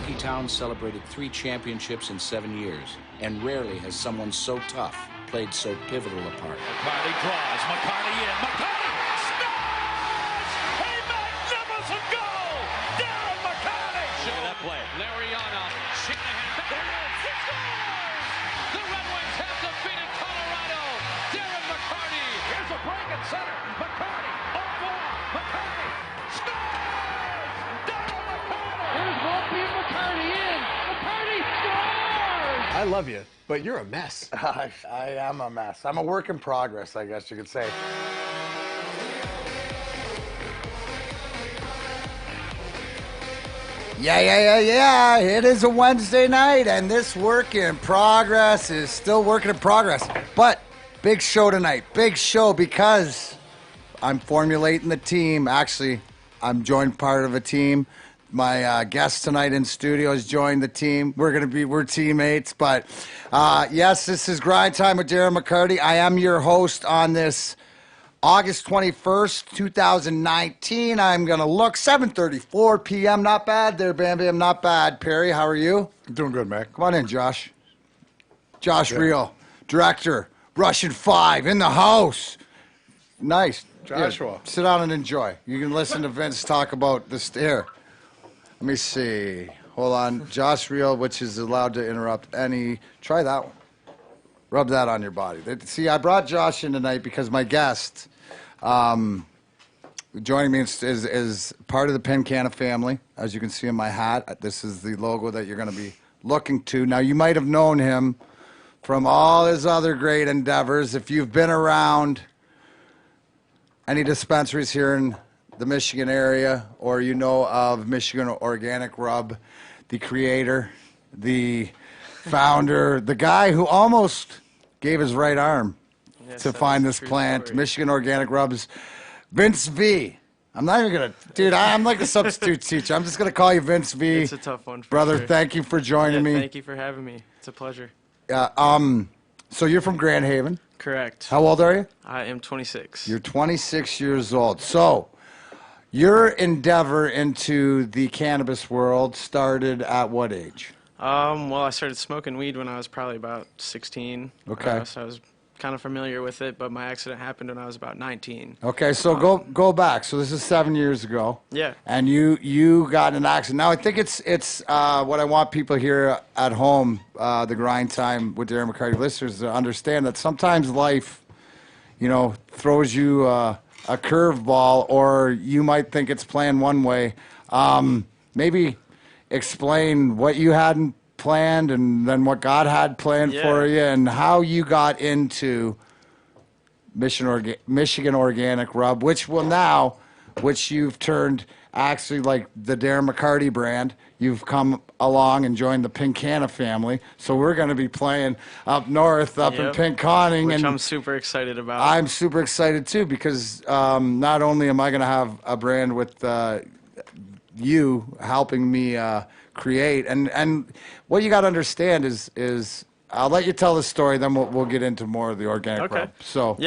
Hockeytown celebrated 3 championships in 7 years, and rarely has someone so tough played so pivotal a part. McCarty draws. McCarty in. McCarty scores! A magnificent goal! Darren McCarty! Look at that play. Lariano. Shanahan. There it is. He scores! The Red Wings have defeated Colorado. Darren McCarty. Here's a break at center. McCarty. Off ball. McCarty scores! Darren McCarty! Here's Volpe and McCarty in. McCarty scores! I love you, but you're a mess. I am a mess. I'm a work in progress, I guess you could say. Yeah. It is a Wednesday night, and this work in progress is still working in progress. But big show tonight. Big show because I'm formulating the team. Actually, I'm joined part of a team. My guest tonight in studio has joined the team. We're teammates, but yes, this is Grind Time with Darren McCarty. I am your host on this August 21st, 2019. I'm gonna look 7:34 p.m. Not bad there, Bam Bam. Not bad. Perry, how are you? Doing good, Mac. Come on in, Josh. Josh Reel, director, Russian 5 in the house. Nice. Joshua. Here, sit down and enjoy. You can listen to Vince talk about this here. Let me see. Hold on. Josh Reel, which is allowed to interrupt any. Try that one. Rub that on your body. See, I brought Josh in tonight because my guest, joining me is part of the Pincana family. As you can see in my hat, this is the logo that you're going to be looking to. Now, you might have known him from all his other great endeavors. If you've been around any dispensaries here in the Michigan area, or you know of Michigan Organic Rub, the creator, the founder, the guy who almost gave his right arm to find this plant, story. Michigan Organic Rubs, Vince V. I'm not even going to, dude, I'm like the substitute teacher. I'm just going to call you Vince V. It's a tough one, brother. Sure. Thank you for joining me. Thank you for having me. It's a pleasure. So you're from Grand Haven? Correct. How old are you? I am 26. You're 26 years old. So your endeavor into the cannabis world started at what age? Well, I started smoking weed when I was probably about 16. Okay. So I was kind of familiar with it, but my accident happened when I was about 19. Okay, so go back. So this is 7 years ago. Yeah. And you got in an accident. Now I think it's what I want people here at home, the Grind Time with Darren McCarty listeners, to understand that sometimes life, throws you a curveball, or you might think it's planned one way. Maybe explain what you hadn't planned and then what God had planned for you, and how you got into Michigan Organic Rub, which you've turned actually like the Darren McCarty brand. You've come along and joined the Pincana family. So we're going to be playing up north, up in Pinconning. Which I'm super excited about. I'm super excited too, because not only am I going to have a brand with you helping me create, and what you got to understand is I'll let you tell the story, then we'll get into more of the organic rub. So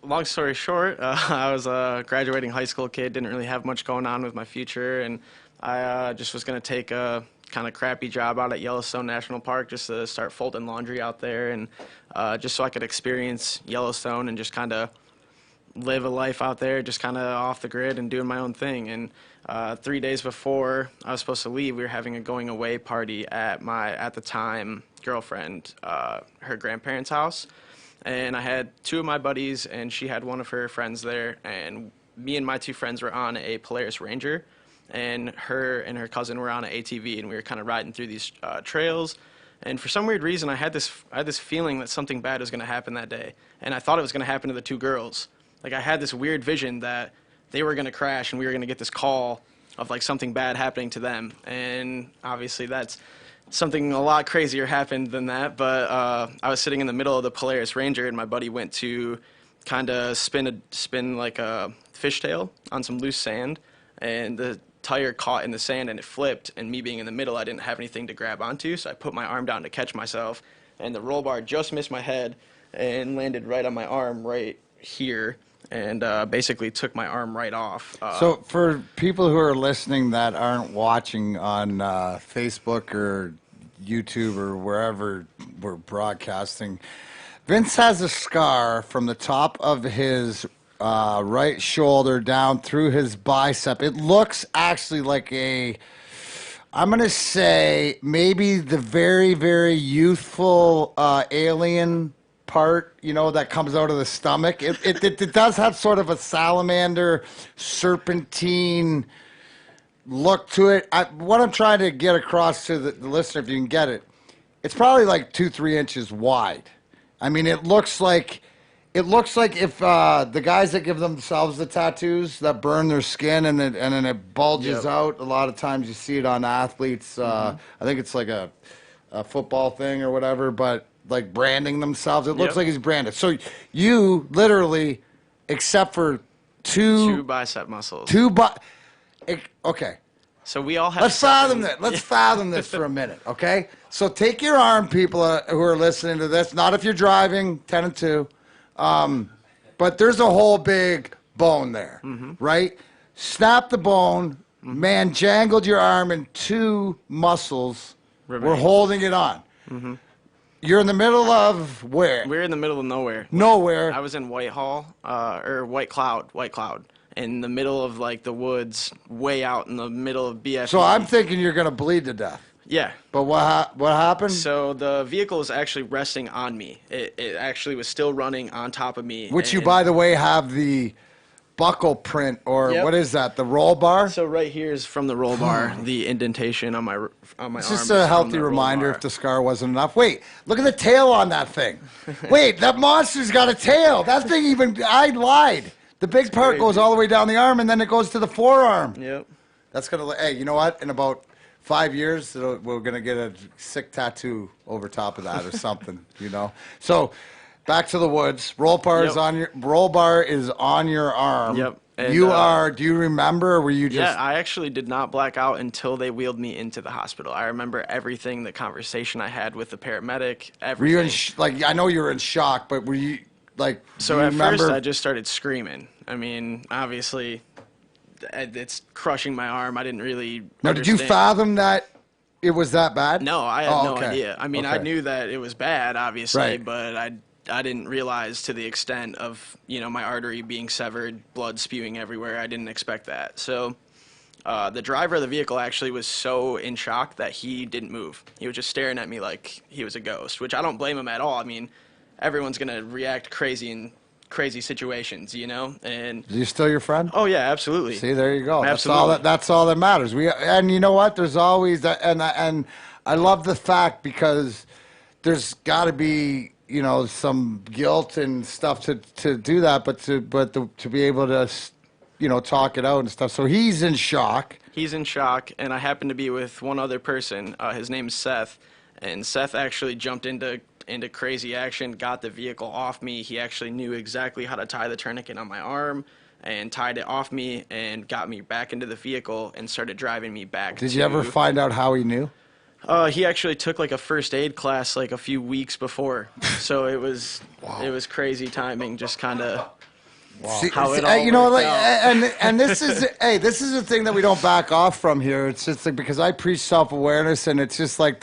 long story short, I was a graduating high school kid, didn't really have much going on with my future, and I just was going to take a kind of crappy job out at Yellowstone National Park just to start folding laundry out there, and just so I could experience Yellowstone and just kind of live a life out there, just kind of off the grid and doing my own thing. And 3 days before I was supposed to leave, we were having a going away party at the time, girlfriend, her grandparents' house. And I had 2 of my buddies, and she had one of her friends there. And me and my 2 friends were on a Polaris Ranger, and her and her cousin were on an ATV, and we were kind of riding through these trails. And for some weird reason, I had this feeling that something bad was going to happen that day. And I thought it was going to happen to the 2 girls. Like, I had this weird vision that they were going to crash and we were going to get this call of, like, something bad happening to them. And obviously that's something a lot crazier happened than that. But I was sitting in the middle of the Polaris Ranger, and my buddy went to kind of spin like a fishtail on some loose sand. And the tire caught in the sand and it flipped. And me being in the middle, I didn't have anything to grab onto. So I put my arm down to catch myself. And the roll bar just missed my head and landed right on my arm right here. and basically took my arm right off. So for people who are listening that aren't watching on Facebook or YouTube or wherever we're broadcasting, Vince has a scar from the top of his right shoulder down through his bicep. It looks actually like I'm going to say maybe the very, very youthful alien part, that comes out of the stomach. It does have sort of a salamander, serpentine look to it. What I'm trying to get across to the listener, if you can get it, it's probably like 2-3 inches wide. I mean, it looks like if the guys that give themselves the tattoos that burn their skin and then it bulges out. A lot of times you see it on athletes. I think it's like a football thing or whatever, but like branding themselves. It looks like he's branded. So you literally, except for two bicep muscles. Okay. So we all have. Let's fathom this for a minute, okay? So take your arm, people who are listening to this. Not if you're driving, 10 and 2. But there's a whole big bone there, right? Snap the bone, man, jangled your arm, and 2 muscles were holding it on. You're in the middle of where? We're in the middle of nowhere. Nowhere. I was in Whitehall, or White Cloud, in the middle of like the woods, way out in the middle of BFE. So I'm thinking you're going to bleed to death. Yeah. But what happened? So the vehicle was actually resting on me. It actually was still running on top of me. Which you, by the way, have the buckle print, or what is that, the roll bar? So right here is from the roll bar, the indentation on my arm. It's just a healthy reminder if the scar wasn't enough. Wait, look at the tail on that thing. Wait, that monster's got a tail. That thing I lied. The big part goes all the way down the arm, and then it goes to the forearm. Yep. That's going to, hey, you know what? In about 5 years, we're going to get a sick tattoo over top of that or something, So back to the woods. Roll bar is on your arm. Yep. And, do you remember, or were you just? Yeah, I actually did not black out until they wheeled me into the hospital. I remember everything, the conversation I had with the paramedic, everything. Were you I know you were in shock, but were you, So at first I just started screaming. I mean, obviously, it's crushing my arm. I didn't really Now, did you fathom that it was that bad? No, I had no idea. I mean, I Okay. knew that it was bad, obviously, Right. but I didn't realize to the extent of, my artery being severed, blood spewing everywhere. I didn't expect that. So the driver of the vehicle actually was so in shock that he didn't move. He was just staring at me like he was a ghost, which I don't blame him at all. I mean, everyone's going to react crazy in crazy situations, and Is he still your friend? oh yeah, absolutely. See, there you go. Absolutely. That's all that matters. And you know what? There's always that, and I love the fact, because there's got to be some guilt and stuff to do that, but to be able to talk it out and stuff. So he's in shock. He's in shock, and I happen to be with one other person. His name's Seth, and Seth actually jumped into crazy action, got the vehicle off me. He actually knew exactly how to tie the tourniquet on my arm and tied it off me and got me back into the vehicle and started driving me back. Did you ever find out how he knew? He actually took like a first aid class like a few weeks before, so it was crazy timing, just kind of. How it all worked out. And this is this is the thing that we don't back off from here. It's just like, because I preach self-awareness, and it's just like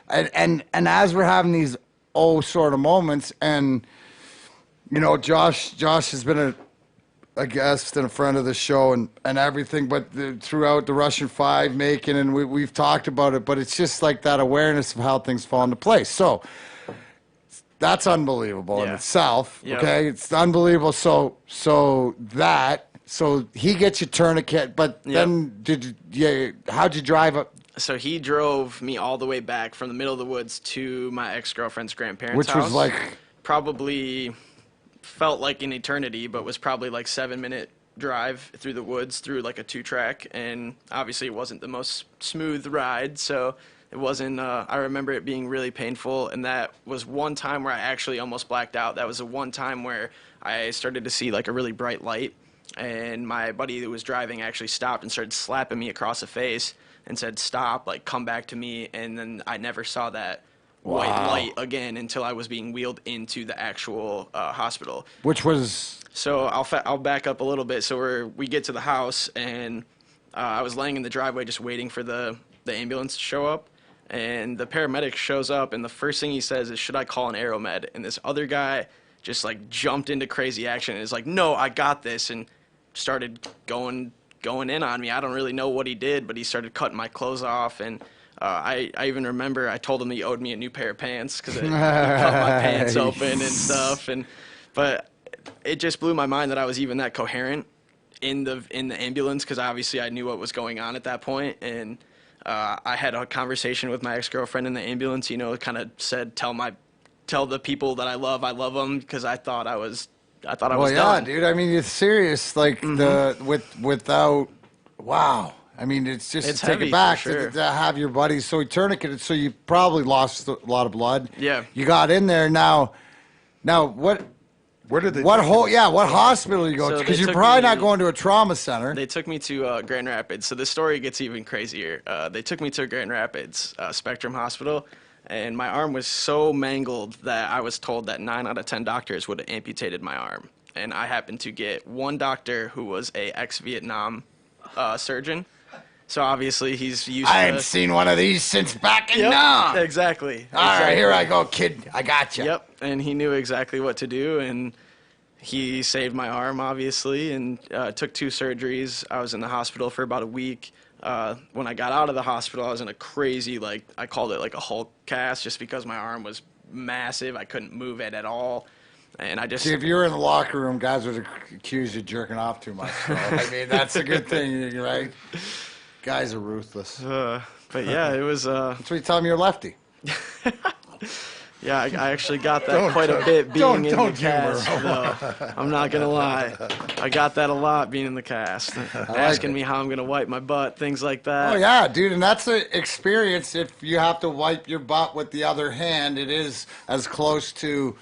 and as we're having these sort of moments, and Josh has been a guest and a friend of the show and everything, but throughout the Russian 5 making, and we've talked about it, but it's just like that awareness of how things fall into place. So that's unbelievable in itself. Yep. Okay, it's unbelievable. So he gets your tourniquet, but then how'd you drive up? So he drove me all the way back from the middle of the woods to my ex-girlfriend's grandparents' Which house. was like, probably felt like an eternity, but was probably like 7-minute drive through the woods through like a 2-track, and obviously it wasn't the most smooth ride, so it wasn't. I remember it being really painful, and that was one time where I actually almost blacked out. That was the one time where I started to see like a really bright light, and my buddy that was driving actually stopped and started slapping me across the face and said, "Stop, like come back to me." And then I never saw that white Wow. light again until I was being wheeled into the actual hospital. Which was So I'll back up a little bit. So we get to the house, and I was laying in the driveway just waiting for the ambulance to show up. And the paramedic shows up, and the first thing he says is, "Should I call an Aeromed?" And this other guy just like jumped into crazy action and is like, "No, I got this," and started going in on me. I don't really know what he did, but he started cutting my clothes off. And I even remember I told him he owed me a new pair of pants because he cut my pants open and stuff. But it just blew my mind that I was even that coherent in the ambulance, because obviously I knew what was going on at that point. And I had a conversation with my ex-girlfriend in the ambulance, kind of said, tell the people that I love them, because I thought I was well, yeah, done. dude. I mean, it's serious. Like without, wow. I mean, it's just It's to take heavy, it back for sure. to have your buddies so tourniqueted. So you probably lost a lot of blood. Yeah. You got in there now. What? Where did they? What take whole? you? Yeah. What hospital you go So to? Because they you're took probably me- not going to a trauma center. They took me to Grand Rapids. So the story gets even crazier. They took me to Grand Rapids Spectrum Hospital, and my arm was so mangled that I was told that 9 out of 10 doctors would have amputated my arm. And I happened to get one doctor who was a ex-Vietnam surgeon. So obviously he's used I to... ain't seen one of these since back in Yep, Nam. exactly. All right, here I go, kid. I got you. Yep, and he knew exactly what to do, and he saved my arm, obviously, and took 2 surgeries. I was in the hospital for about a week. When I got out of the hospital, I was in a crazy, I called it like a Hulk cast, just because my arm was massive. I couldn't move it at all, and I just... See, if you were in the locker room, guys would accuse you of jerking off too much. So, I mean, that's a good thing, right? Guys are ruthless. but yeah, it was... That's what you tell them you're lefty. Yeah, I actually got that quite a bit being in the cast. though. I'm not going to lie. I got that a lot being in the cast. Asking it. me how I'm going to wipe my butt, things like that. Oh, yeah, dude, and that's an experience. If you have to wipe your butt with the other hand, it is as close to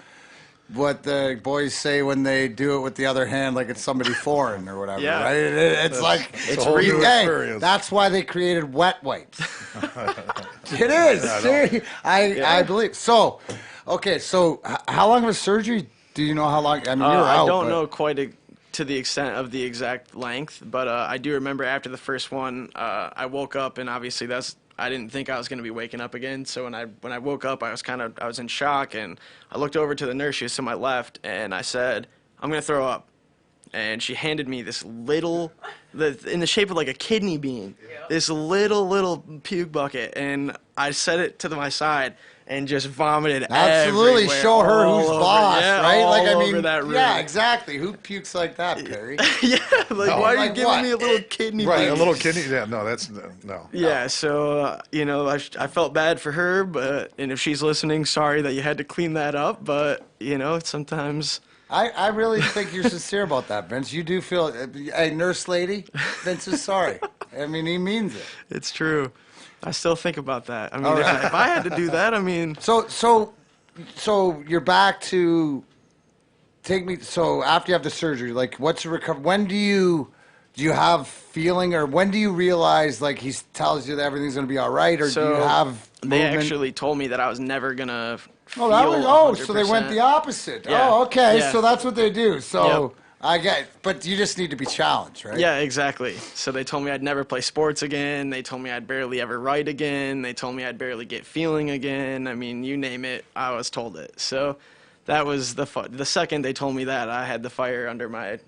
what the boys say when they do it with the other hand, like it's somebody foreign or whatever, Yeah. right? It's like, It's a whole new hey, experience. that's why they created wet wipes. It is. I believe. So, okay, so how long of a surgery do you know how long? I mean, you're out. I don't but- know quite to the extent of the exact length, but I do remember after the first one, I woke up, and obviously I didn't think I was going to be waking up again. So when I woke up, I was in shock, and I looked over to the nurse. She was to my left, and I said, "I'm going to throw up." And she handed me this little, in the shape of like a kidney bean, this little puke bucket, and I set it to my side and just vomited Absolutely, everywhere, show her all who's over- boss, yeah, right? all Like, I over mean, that room. yeah, exactly. Who pukes like that, Perry? Yeah, why are you Like giving what? me a little kidney Right, bean? a little kidney. Yeah, no, that's no. Yeah, so I felt bad for her, and if she's listening, sorry that you had to clean that up. But sometimes I really think you're sincere about that, Vince. You do feel, hey, nurse lady, Vince is sorry. I mean, he means it. it's true. I still think about that. I mean, All if, right. if I had to do that, I mean, So you're back to take me. So after you have the surgery, like, what's the recovery? When do you have feeling, or when do you realize like he tells you that everything's going to be all right, or do So you have they movement? actually told me that I was never gonna feel so they went 100%. the opposite. Yeah. Oh, okay. Yeah. So that's what they do. So Yep. I get, but you just need to be challenged, right? Yeah, exactly. So they told me I'd never play sports again. They told me I'd barely ever write again. They told me I'd barely get feeling again. I mean, you name it, I was told it. So that was the second they told me that, I had the fire under my,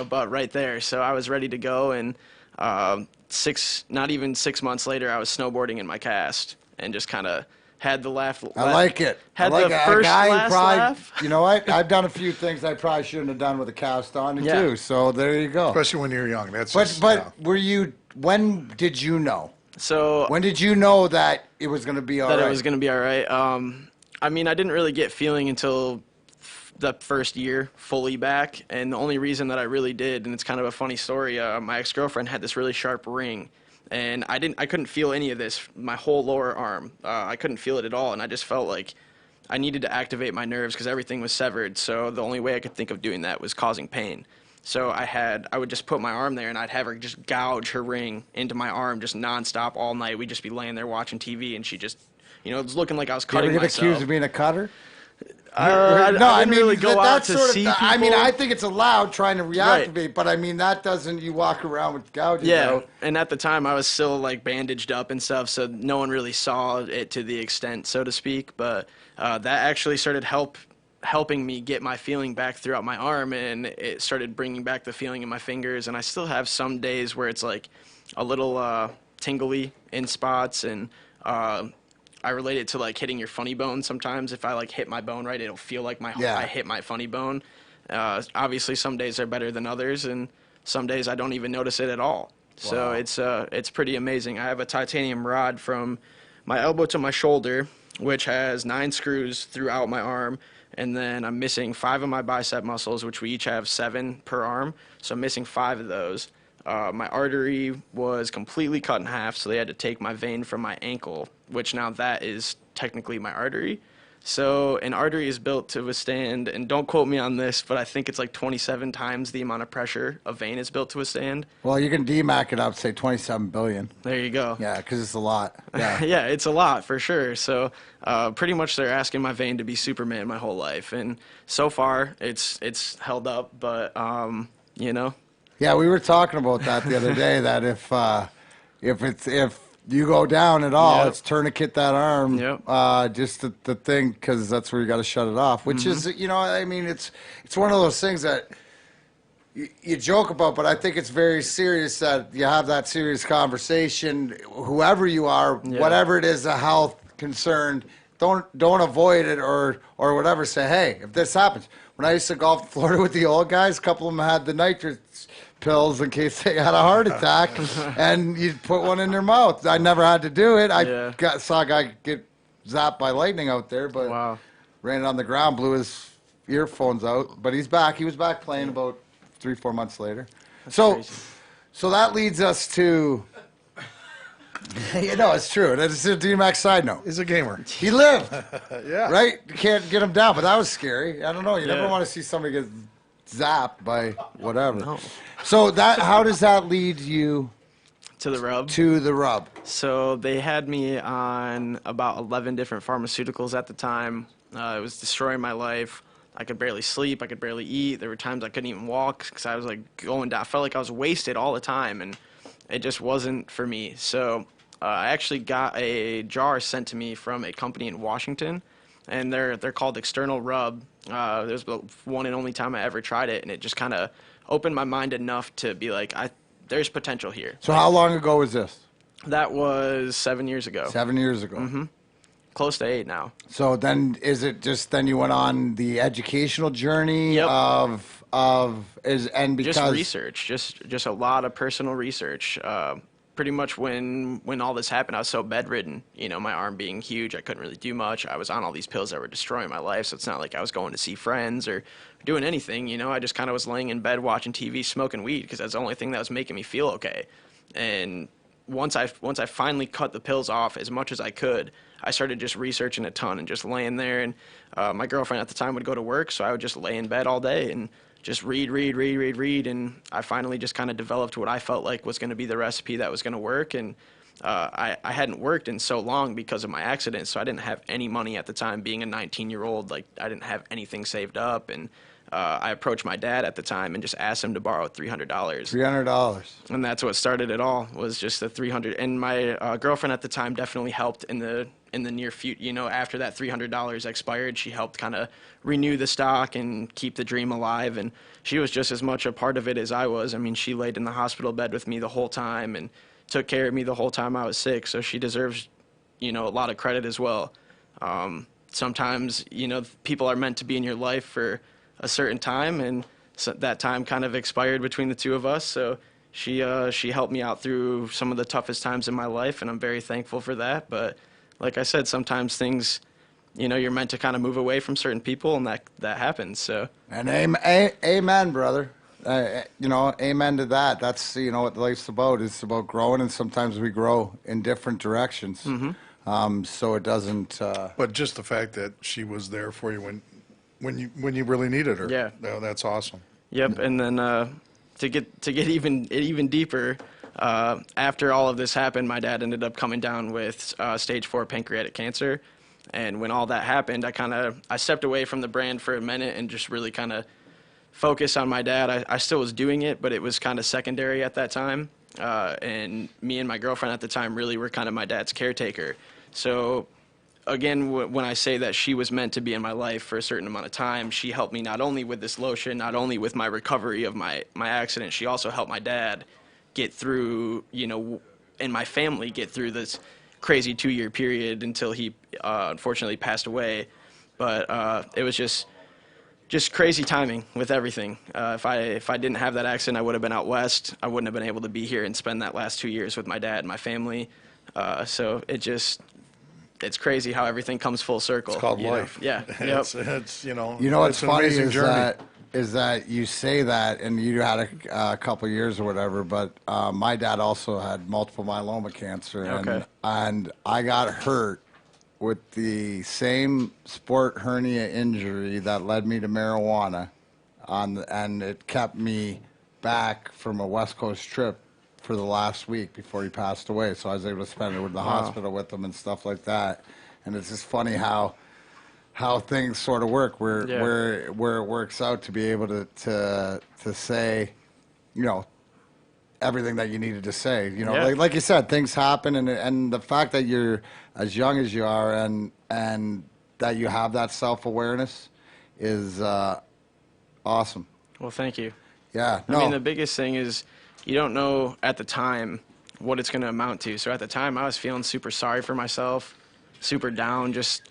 butt right there. So I was ready to go. And not even 6 months later, I was snowboarding in my cast and just kind of had the laugh. I like it. Had I like the it. first a guy who last probably, laugh. You know what? I've done a few things I probably shouldn't have done with a cast on Yeah. too. So there you go. Especially when you're young. That's But just, were you? When did you know? So When did you know that it was going to be all right? that it was going to be all right. I mean, I didn't really get feeling until the first year fully back, and the only reason that I really did, and it's kind of a funny story, my ex-girlfriend had this really sharp ring, and I couldn't feel any of this, my whole lower arm. I couldn't feel it at all, and I just felt like I needed to activate my nerves because everything was severed, so the only way I could think of doing that was causing pain. So I would just put my arm there, and I'd have her just gouge her ring into my arm just nonstop all night. We'd just be laying there watching TV, and she'd just you know, it was looking like I was You cutting ever get myself. accused of being a cutter? I didn't really go out to see people. I mean, I think it's allowed trying to Right. reactivate, but I mean, that doesn't, you walk around with gouges Yeah, out. and at the time I was still like bandaged up and stuff, so no one really saw it to the extent, so to speak. But that actually started helping me get my feeling back throughout my arm, and it started bringing back the feeling in my fingers. And I still have some days where it's like a little tingly in spots, and I relate it to like hitting your funny bone. Sometimes if I like hit my bone right, it'll feel like Yeah. I hit my funny bone. Obviously, some days are better than others, and some days I don't even notice it at all. So it's pretty amazing. I have a titanium rod from my elbow to my shoulder, which has 9 screws throughout my arm, and then I'm missing 5 of my bicep muscles, which we each have 7 per arm. So I'm missing 5 of those. My artery was completely cut in half, so they had to take my vein from my ankle, which now that is technically my artery. So an artery is built to withstand, and don't quote me on this, but I think it's like 27 times the amount of pressure a vein is built to withstand. Well, you can DMAC it up, say 27 billion. There you go. Yeah, because it's a lot. Yeah. Yeah, it's a lot for sure. So pretty much they're asking my vein to be Superman my whole life, and so far it's held up. But you know, Yeah, we were talking about that the other day. That if you go down at all, Yep. it's tourniquet that arm. Yep. Just the thing, because that's where you got to shut it off. Which is, you know, I mean, it's one of those things that you joke about, but I think it's very serious that you have that serious conversation. Whoever you are, Yeah. whatever it is, a health concern, don't avoid it or whatever. Say, hey, if this happens. When I used to golf in Florida with the old guys, a couple of them had the nitrous pills in case they had a heart attack, and you'd put one in their mouth. I never had to do it. Yeah. Saw a guy get zapped by lightning out there, but Wow. ran it on the ground, blew his earphones out. But he's back. He was back playing about 3-4 months later. So that leads us to, you know, it's true. That's a DMAX side note. He's a gamer. He lived, Yeah. right? You can't get him down, but that was scary. I don't know. You never Yeah. want to see somebody get zapped by whatever. No. So how does that lead you To the rub. to the rub? So they had me on about 11 different pharmaceuticals at the time. It was destroying my life. I could barely sleep. I could barely eat. There were times I couldn't even walk because I was like going down. I felt like I was wasted all the time, and it just wasn't for me. So I actually got a jar sent to me from a company in Washington, and they're called External Rub. It was the one and only time I ever tried it, and it just kind of opened my mind enough to be like, there's potential here. So how long ago was this? That was 7 years ago. 7 years ago. Close to 8 now. So then, is it just then you went on the educational journey Yep. and because Just research, just a lot of personal research. Pretty much when all this happened, I was so bedridden. You know, my arm being huge, I couldn't really do much. I was on all these pills that were destroying my life, so it's not like I was going to see friends or doing anything. You know, I just kind of was laying in bed watching TV, smoking weed, because that's the only thing that was making me feel okay. And once I finally cut the pills off as much as I could, I started just researching a ton and just laying there. And my girlfriend at the time would go to work, so I would just lay in bed all day and just read. And I finally just kind of developed what I felt like was going to be the recipe that was going to work. And I hadn't worked in so long because of my accident, so I didn't have any money at the time. Being a 19-year-old, like I didn't have anything saved up. And I approached my dad at the time and just asked him to borrow $300. $300. And that's what started it all, was just the 300. And my girlfriend at the time definitely helped in the near future. You know, after that $300 expired, she helped kind of renew the stock and keep the dream alive. And she was just as much a part of it as I was. I mean, she laid in the hospital bed with me the whole time and took care of me the whole time I was sick. So she deserves, you know, a lot of credit as well. Sometimes, you know, people are meant to be in your life for a certain time, and so that time kind of expired between the two of us. So she helped me out through some of the toughest times in my life, and I'm very thankful for that. But like I said, sometimes things, you know, you're meant to kind of move away from certain people, and that happens. So And amen, brother. You know, amen to that. That's, you know, what life's about. It's about growing, and sometimes we grow in different directions. So it doesn't. But just the fact that she was there for you when you really needed her. Yeah. That's awesome. Yep, and then to get even deeper, After all of this happened, my dad ended up coming down with stage 4 pancreatic cancer. And when all that happened, I stepped away from the brand for a minute and just really kind of focused on my dad. I still was doing it, but it was kind of secondary at that time. And me and my girlfriend at the time really were kind of my dad's caretaker. So again, when I say that she was meant to be in my life for a certain amount of time, she helped me not only with this lotion, not only with my recovery of my accident, she also helped my dad get through, and my family get through this crazy 2-year period until he unfortunately passed away. But it was just crazy timing with everything. If I didn't have that accident, I would have been out west. I wouldn't have been able to be here and spend that last 2 years with my dad and my family. So it's crazy how everything comes full circle. It's called life. Yeah. It's Yep. You know what's it's an funny amazing journey. is that you say that, and you had a couple years or whatever, but my dad also had multiple myeloma cancer, Okay. and I got hurt with the same sport hernia injury that led me to marijuana, and it kept me back from a West Coast trip for the last week before he passed away. So I was able to spend it with the hospital with him and stuff like that. And it's just funny how things sort of work, where it works out to be able to say, everything that you needed to say. Like you said, things happen, and the fact that you're as young as you are and that you have that self-awareness is awesome. Well, thank you. Yeah. I mean, the biggest thing is you don't know at the time what it's going to amount to. So at the time, I was feeling super sorry for myself, super down, just,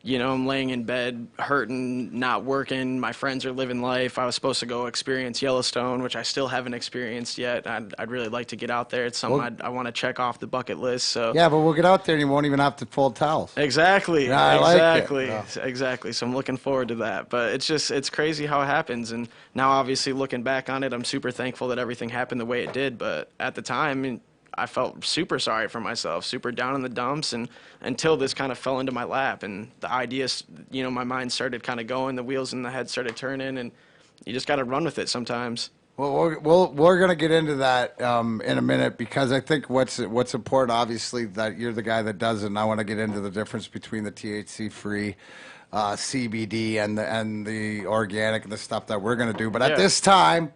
I'm laying in bed, hurting, not working. My friends are living life. I was supposed to go experience Yellowstone, which I still haven't experienced yet. I'd really like to get out there. It's something I want to check off the bucket list. So yeah, but we'll get out there and you won't even have to fold towels. Exactly. Yeah, I like it. Yeah. Exactly. So I'm looking forward to that. But it's crazy how it happens. And now, obviously, looking back on it, I'm super thankful that everything happened the way it did. But at the time, I felt super sorry for myself, super down in the dumps, and until this kind of fell into my lap, and the ideas, my mind started kind of going, the wheels in the head started turning, and you just got to run with it sometimes. Well, we're going to get into that in a minute, because I think what's important, obviously, that you're the guy that does it, and I want to get into the difference between the THC-free CBD and the organic and the stuff that we're going to do. But at this time,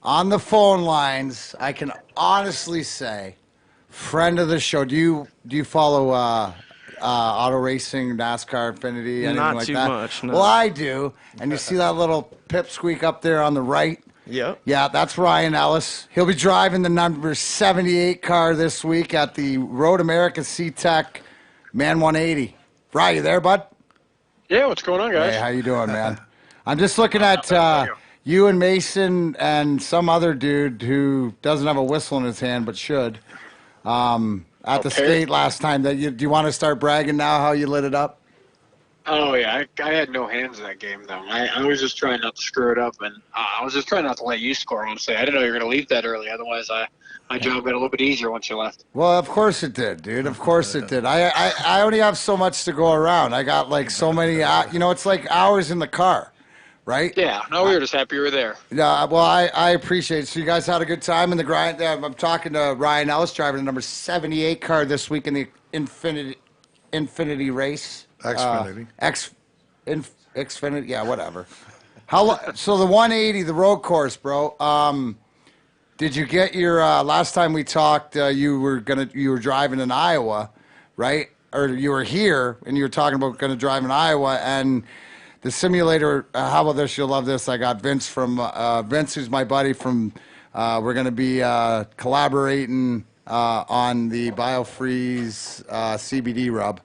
on the phone lines, I can honestly say, friend of the show. Do you follow auto racing, NASCAR, Xfinity, anything Not like too that? much, no. Well, I do. And you see that little pipsqueak up there on the right? Yep. Yeah, that's Ryan Ellis. He'll be driving the number 78 car this week at the Road America C-Tech Man 180. Ryan, you there, bud? Yeah, what's going on, guys? Hey, how you doing, man? I'm just looking at you and Mason and some other dude who doesn't have a whistle in his hand but should at the skate last time. Do you want to start bragging now how you lit it up? Oh, yeah. I had no hands in that game, though. I was just trying not to screw it up, and I was just trying not to let you score, honestly. I didn't know you were going to leave that early. Otherwise, my job got a little bit easier once you left. Well, of course it did, dude. Of course it did. I only have so much to go around. I got like so many, it's like hours in the car. Right? Yeah. No, we were just happy you were there. Yeah, well, I appreciate it. So you guys had a good time in the grind. I'm talking to Ryan Ellis, driving the number 78 car this week in the Infinity race. Xfinity. Xfinity, yeah, whatever. So the 180, the road course, bro. Did you get your last time we talked? You were driving in Iowa, right? Or you were here and you were talking about going to drive in Iowa, and the simulator, how about this? You'll love this. I got Vince from Vince, who's my buddy from. We're going to be collaborating on the BioFreeze CBD rub.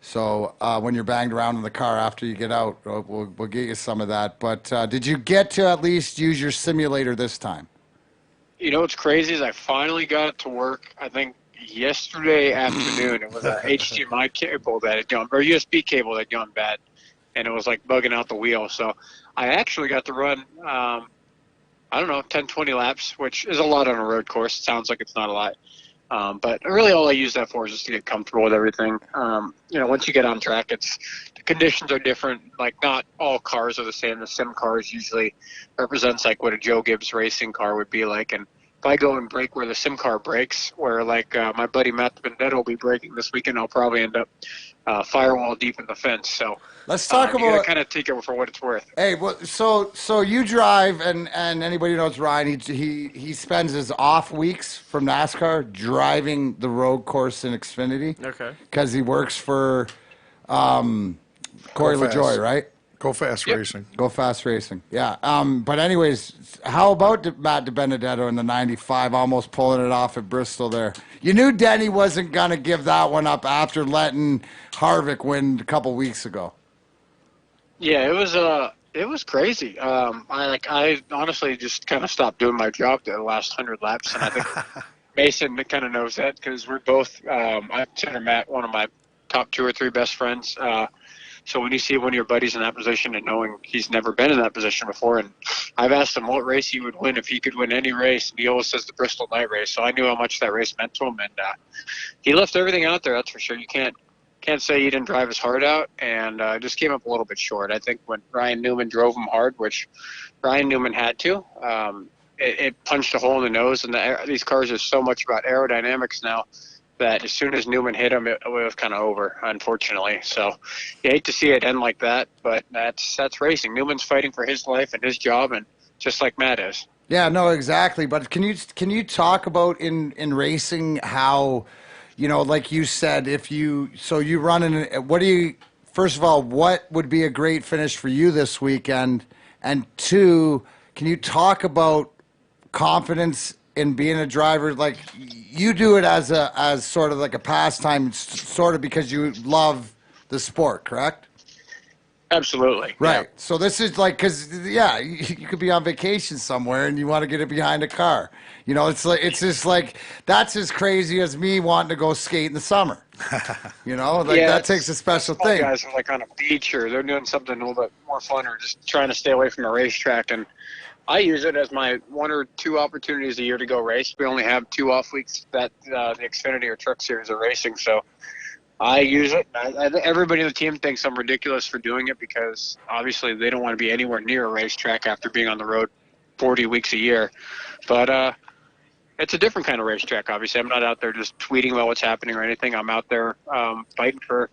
So when you're banged around in the car after you get out, we'll get you some of that. But did you get to at least use your simulator this time? You know what's crazy is I finally got it to work, I think, yesterday afternoon. It was a HDMI cable that had gone, or USB cable that had gone bad. And it was like bugging out the wheel. So I actually got to run, 10, 20 laps, which is a lot on a road course. It sounds like it's not a lot. But really all I use that for is just to get comfortable with everything. Once you get on track, the conditions are different. Like not all cars are the same. The sim cars usually represents like what a Joe Gibbs racing car would be like. And if I go and break where the SIM card breaks, where like my buddy Matt Benedetto will be breaking this weekend, I'll probably end up firewall deep in the fence. So let's talk you gotta about. kind of take it for what it's worth. Hey, well, so you drive, and anybody who knows Ryan, he spends his off weeks from NASCAR driving the road course in Xfinity. Okay. Because he works for Corey Go Fast. LaJoy, right? Go Fast Racing. Go Fast Racing. Yeah. But anyways, how about Matt DiBenedetto in the 95 almost pulling it off at Bristol there? You knew Denny wasn't going to give that one up after letting Harvick win a couple weeks ago. Yeah, it was crazy. I honestly just kind of stopped doing my job the last 100 laps, and I think Mason kind of knows that because we're both. I consider Matt one of my top 2 or 3 best friends. So when you see one of your buddies in that position and knowing he's never been in that position before, and I've asked him what race he would win if he could win any race, and he always says the Bristol night race. So I knew how much that race meant to him, and he left everything out there. That's for sure. You can't say he didn't drive his heart out, and just came up a little bit short. I think when Ryan Newman drove him hard, which Ryan Newman had to, it punched a hole in the nose, and these cars are so much about aerodynamics now that as soon as Newman hit him, it was kind of over, unfortunately. So you hate to see it end like that, but that's racing. Newman's fighting for his life and his job, and just like Matt is. Yeah, no, exactly. But can you talk about in racing how, like you said, you run in, first of all, what would be a great finish for you this weekend? And 2, can you talk about confidence in being a driver? Like you do it as sort of like a pastime, sort of because you love the sport, correct? Absolutely. Right. Yeah. So this is like, you could be on vacation somewhere and you want to get it behind a car. It's just like, that's as crazy as me wanting to go skate in the summer. That takes a special thing. Guys are like on a beach or they're doing something a little bit more fun or just trying to stay away from a racetrack. And I use it as my 1 or 2 opportunities a year to go race. We only have 2 off weeks that the Xfinity or Truck Series are racing. So I use it. Everybody on the team thinks I'm ridiculous for doing it because obviously they don't want to be anywhere near a racetrack after being on the road 40 weeks a year. But it's a different kind of racetrack, obviously. I'm not out there just tweeting about what's happening or anything. I'm out there fighting for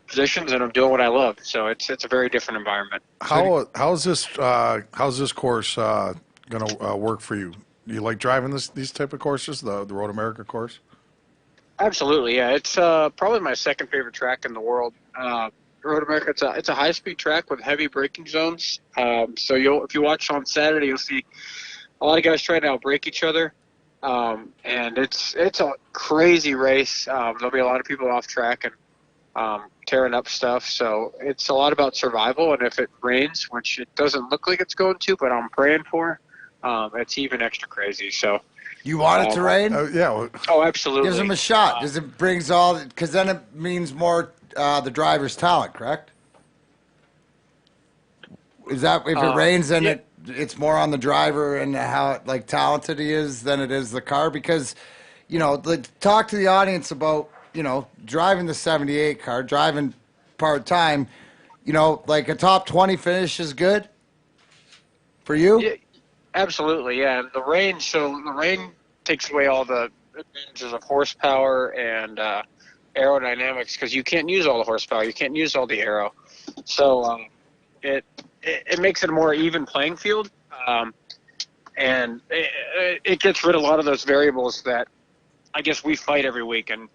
positions, and I'm doing what I love. So it's a very different environment. How's this course going to work for you? Do you like driving these type of courses, the Road America course? Absolutely, yeah. It's probably my second favorite track in the world. Road America, it's a high-speed track with heavy braking zones. So if you watch on Saturday, you'll see a lot of guys trying to outbrake each other. And it's a crazy race. There'll be a lot of people off track and tearing up stuff. So it's a lot about survival. And if it rains, which it doesn't look like it's going to, but I'm praying for, it's even extra crazy. So you want it to rain? Yeah. Oh, absolutely. Gives them a shot. Because then it means more the driver's talent, correct? Is that if it rains, then it's more on the driver and how talented he is than it is the car? Because, talk to the audience about, driving the 78 car, driving part-time, like a top 20 finish is good for you? Yeah, absolutely, yeah. The rain takes away all the advantages of horsepower and aerodynamics because you can't use all the horsepower. You can't use all the aero. So it makes it a more even playing field, and it gets rid of a lot of those variables that I guess we fight every week. And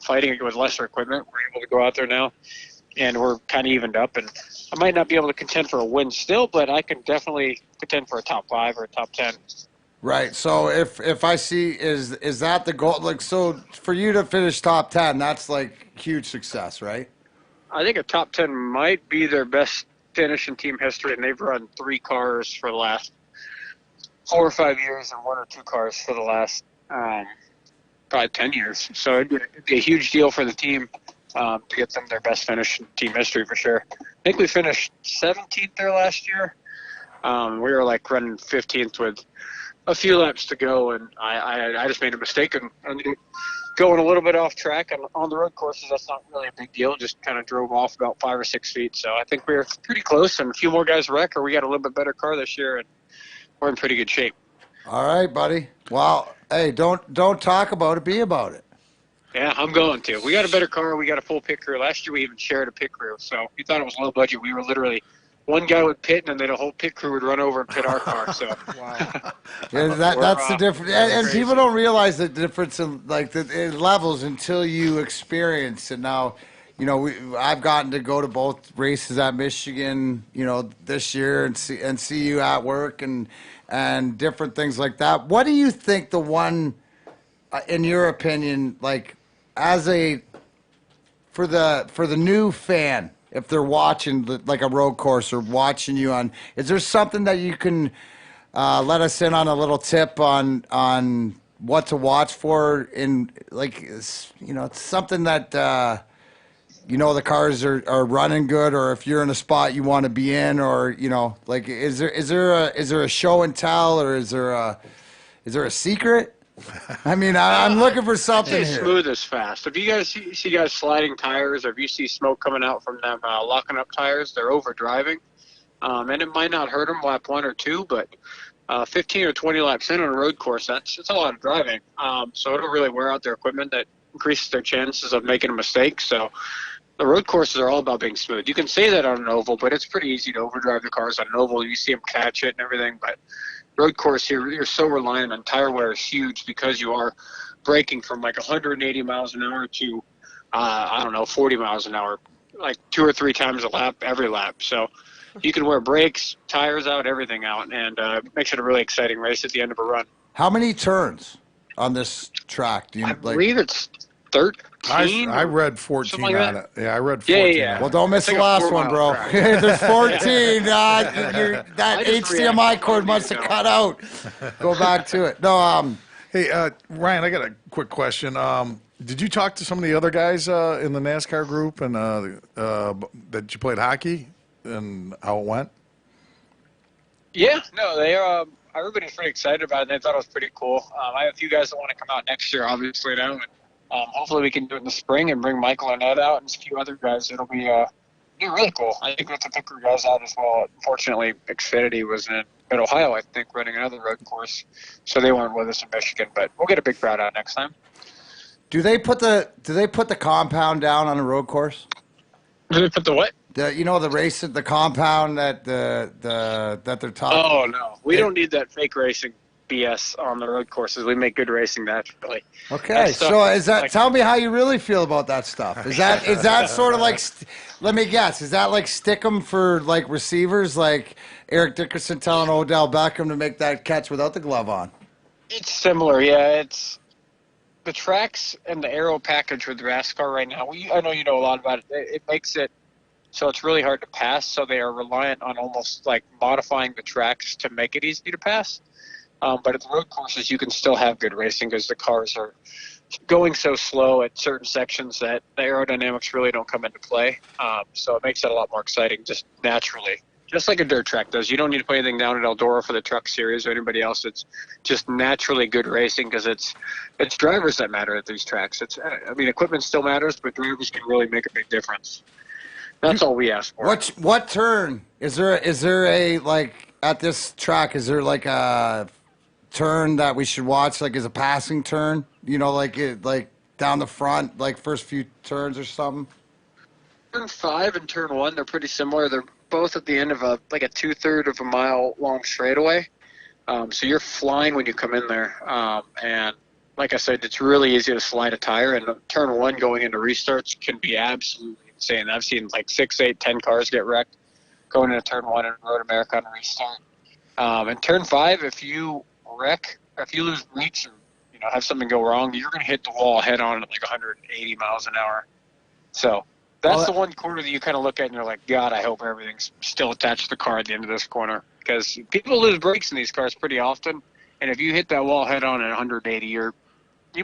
fighting it with lesser equipment, we're able to go out there now, and we're kind of evened up. And I might not be able to contend for a win still, but I can definitely contend for a top 5 or a top 10. Right. So if I see is that the goal? So for you to finish top 10, that's huge success, right? I think a top 10 might be their best finish in team history, and they've run 3 cars for the last 4 or 5 years and 1 or 2 cars for the last probably 10 years. So it'd be a huge deal for the team to get them their best finish in team history for sure. I think we finished 17th there last year. We were running 15th with a few laps to go, and I just made a mistake and going a little bit off track. And on the road courses, that's not really a big deal. Just kind of drove off about 5 or 6 feet. So I think we were pretty close, and a few more guys wreck, or we got a little bit better car this year, and we're in pretty good shape. All right, buddy. Well, hey, don't talk about it. Be about it. Yeah, I'm going to. We got a better car. We got a full pit crew. Last year we even shared a pit crew. So if you thought it was low budget, we were literally one guy would pit, and then a whole pit crew would run over and pit our car. So Yeah, that's the difference. And people don't realize the difference in like in levels until you experience it. Now, you know, I've gotten to go to both races at Michigan, you know, this year and see you at work and different things like that. What do you think the one, in your opinion, like as a for the new fan, if they're watching like a road course or watching you on, is there something that you can let us in on a little tip on what to watch for in like you know, it's something that you know the cars are running good, or if you're in a spot you want to be in, or you know, like is there a show and tell, or is there a secret? I mean, I'm looking for something here. Smooth is fast. If you guys see guys sliding tires, or if you see smoke coming out from them locking up tires, they're over driving, and it might not hurt them lap 1 or 2, but 15 or 20 laps in on a road course, it's a lot of driving. So it'll really wear out their equipment. That increases their chances of making a mistake. So the road courses are all about being smooth. You can say that on an oval, but it's pretty easy to overdrive the cars on an oval. You see them catch it and everything, but road course here, you're so reliant on tire wear is huge because you are braking from like 180 miles an hour to, 40 miles an hour, like 2 or 3 times a lap, every lap. So you can wear brakes, tires out, everything out, and it makes it a really exciting race at the end of a run. How many turns on this track? Do you I believe it's 13. I read 14 like on that. it. Yeah, I read 14. Yeah. on it. Well, don't miss It's the like a last one, 4-mile bro. track. There's 14. That I just HDMI reacted. cord must have cut out. Go back to it. No, Hey, Ryan, I got a quick question. Did you talk to some of the other guys in the NASCAR group and that you played hockey and how it went? Yeah, no, they are. Everybody's pretty excited about it. They thought it was pretty cool. I have a few guys that want to come out next year, obviously now, and hopefully we can do it in the spring and bring Michael Arnett out and a few other guys. It'll be really cool. I think we have to pick our guys out as well. Unfortunately, Xfinity was in Mid-Ohio, I think, running another road course, so they weren't with us in Michigan. But we'll get a big crowd out next time. do they put the compound down on a road course? Do they put the what? The compound that that they're talking. Oh no, we don't need that fake racing BS on the road courses. We make good racing naturally. Okay, That stuff so is that? like- Tell me how you really feel about that stuff. Is that sort of like? Let me guess. Is that like stick 'em for like receivers, like Eric Dickerson telling Odell Beckham to make that catch without the glove on? It's similar, yeah. It's the tracks and the aero package with the NASCAR right now. I know you know a lot about it. It makes it so it's really hard to pass. So they are reliant on almost like modifying the tracks to make it easy to pass. But at the road courses, you can still have good racing because the cars are going so slow at certain sections that the aerodynamics really don't come into play. So it makes it a lot more exciting just naturally. Just like a dirt track does. You don't need to put anything down at Eldora for the Truck Series or anybody else. It's just naturally good racing because it's drivers that matter at these tracks. Equipment still matters, but drivers can really make a big difference. That's all we ask for. What turn is there? Is there a like at this track? Is there like a turn that we should watch? Like, is a passing turn? You know, like down the front, like first few turns or something. Turn 5 and turn 1, they're pretty similar. They're both at the end of a 2/3 of a mile long straightaway. So you're flying when you come in there. And like I said, it's really easy to slide a tire. And turn 1 going into restarts can be absolutely insane. I've seen like 6, 8, 10 cars get wrecked going into turn 1 in Road America on a restart. And turn 5, if you wreck, if you lose brakes or have something go wrong, you're going to hit the wall head on at like 180 miles an hour. So that's the one corner that you kind of look at and you're like, God, I hope everything's still attached to the car at the end of this corner. Because people lose brakes in these cars pretty often. And if you hit that wall head on at 180, you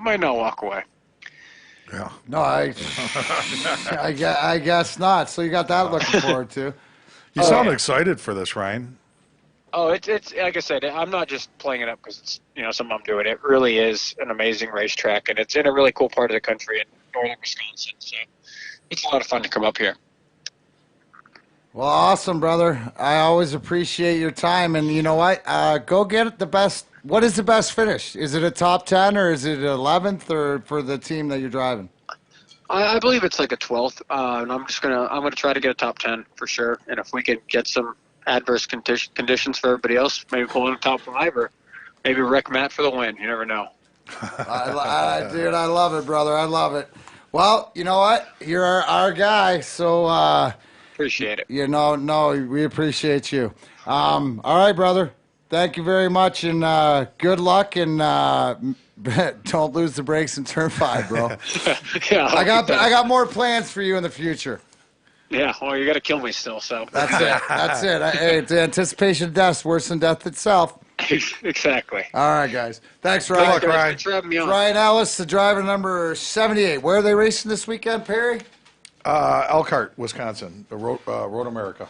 might not walk away. Yeah. No, I guess not. So you got that looking forward to. You sound excited for this, Ryan. Oh, it's like I said, I'm not just playing it up because it's something I'm doing. It really is an amazing racetrack, and it's in a really cool part of the country in northern Wisconsin. So it's a lot of fun to come up here. Well, awesome, brother. I always appreciate your time, and you know what? Go get the best what is the best finish? Is it a top 10 or is it 11th or for the team that you're driving? I believe it's like a 12th, and I'm gonna try to get a top 10 for sure. And if we can get some adverse conditions for everybody else, maybe pull in a top 5 or maybe wreck Matt for the win. You never know. Dude, I love it, brother. I love it. Well, you know what? You're our guy, so Appreciate it. no, we appreciate you. All right, brother. Thank you very much, and good luck, and don't lose the brakes in turn 5, bro. Yeah, I got more plans for you in the future. Yeah, well, you got to kill me still, so. That's it. That's it. Hey, the anticipation of death's worse than death itself. Exactly. All right, guys. Thanks, Ryan. luck, Ryan. Thanks for having me on. Ryan Ellis, the driver number 78. Where are they racing this weekend, Perry? Elkhart, Wisconsin, the Road America.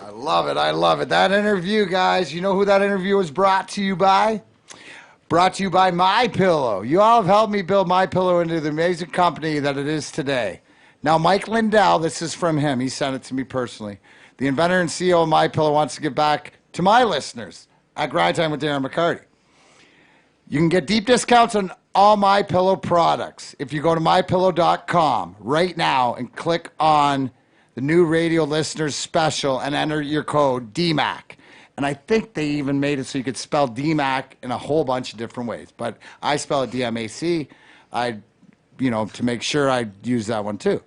I love it. I love it. That interview, guys, you know who that interview was brought to you by? Brought to you by MyPillow. You all have helped me build MyPillow into the amazing company that it is today. Now, Mike Lindell, this is from him. He sent it to me personally. The inventor and CEO of MyPillow wants to give back to my listeners at Grind Time with Darren McCarty. You can get deep discounts on all MyPillow products if you go to MyPillow.com right now and click on the new radio listeners special and enter your code DMAC. And I think they even made it so you could spell DMAC in a whole bunch of different ways. But I spell it DMAC. To make sure I use that one too.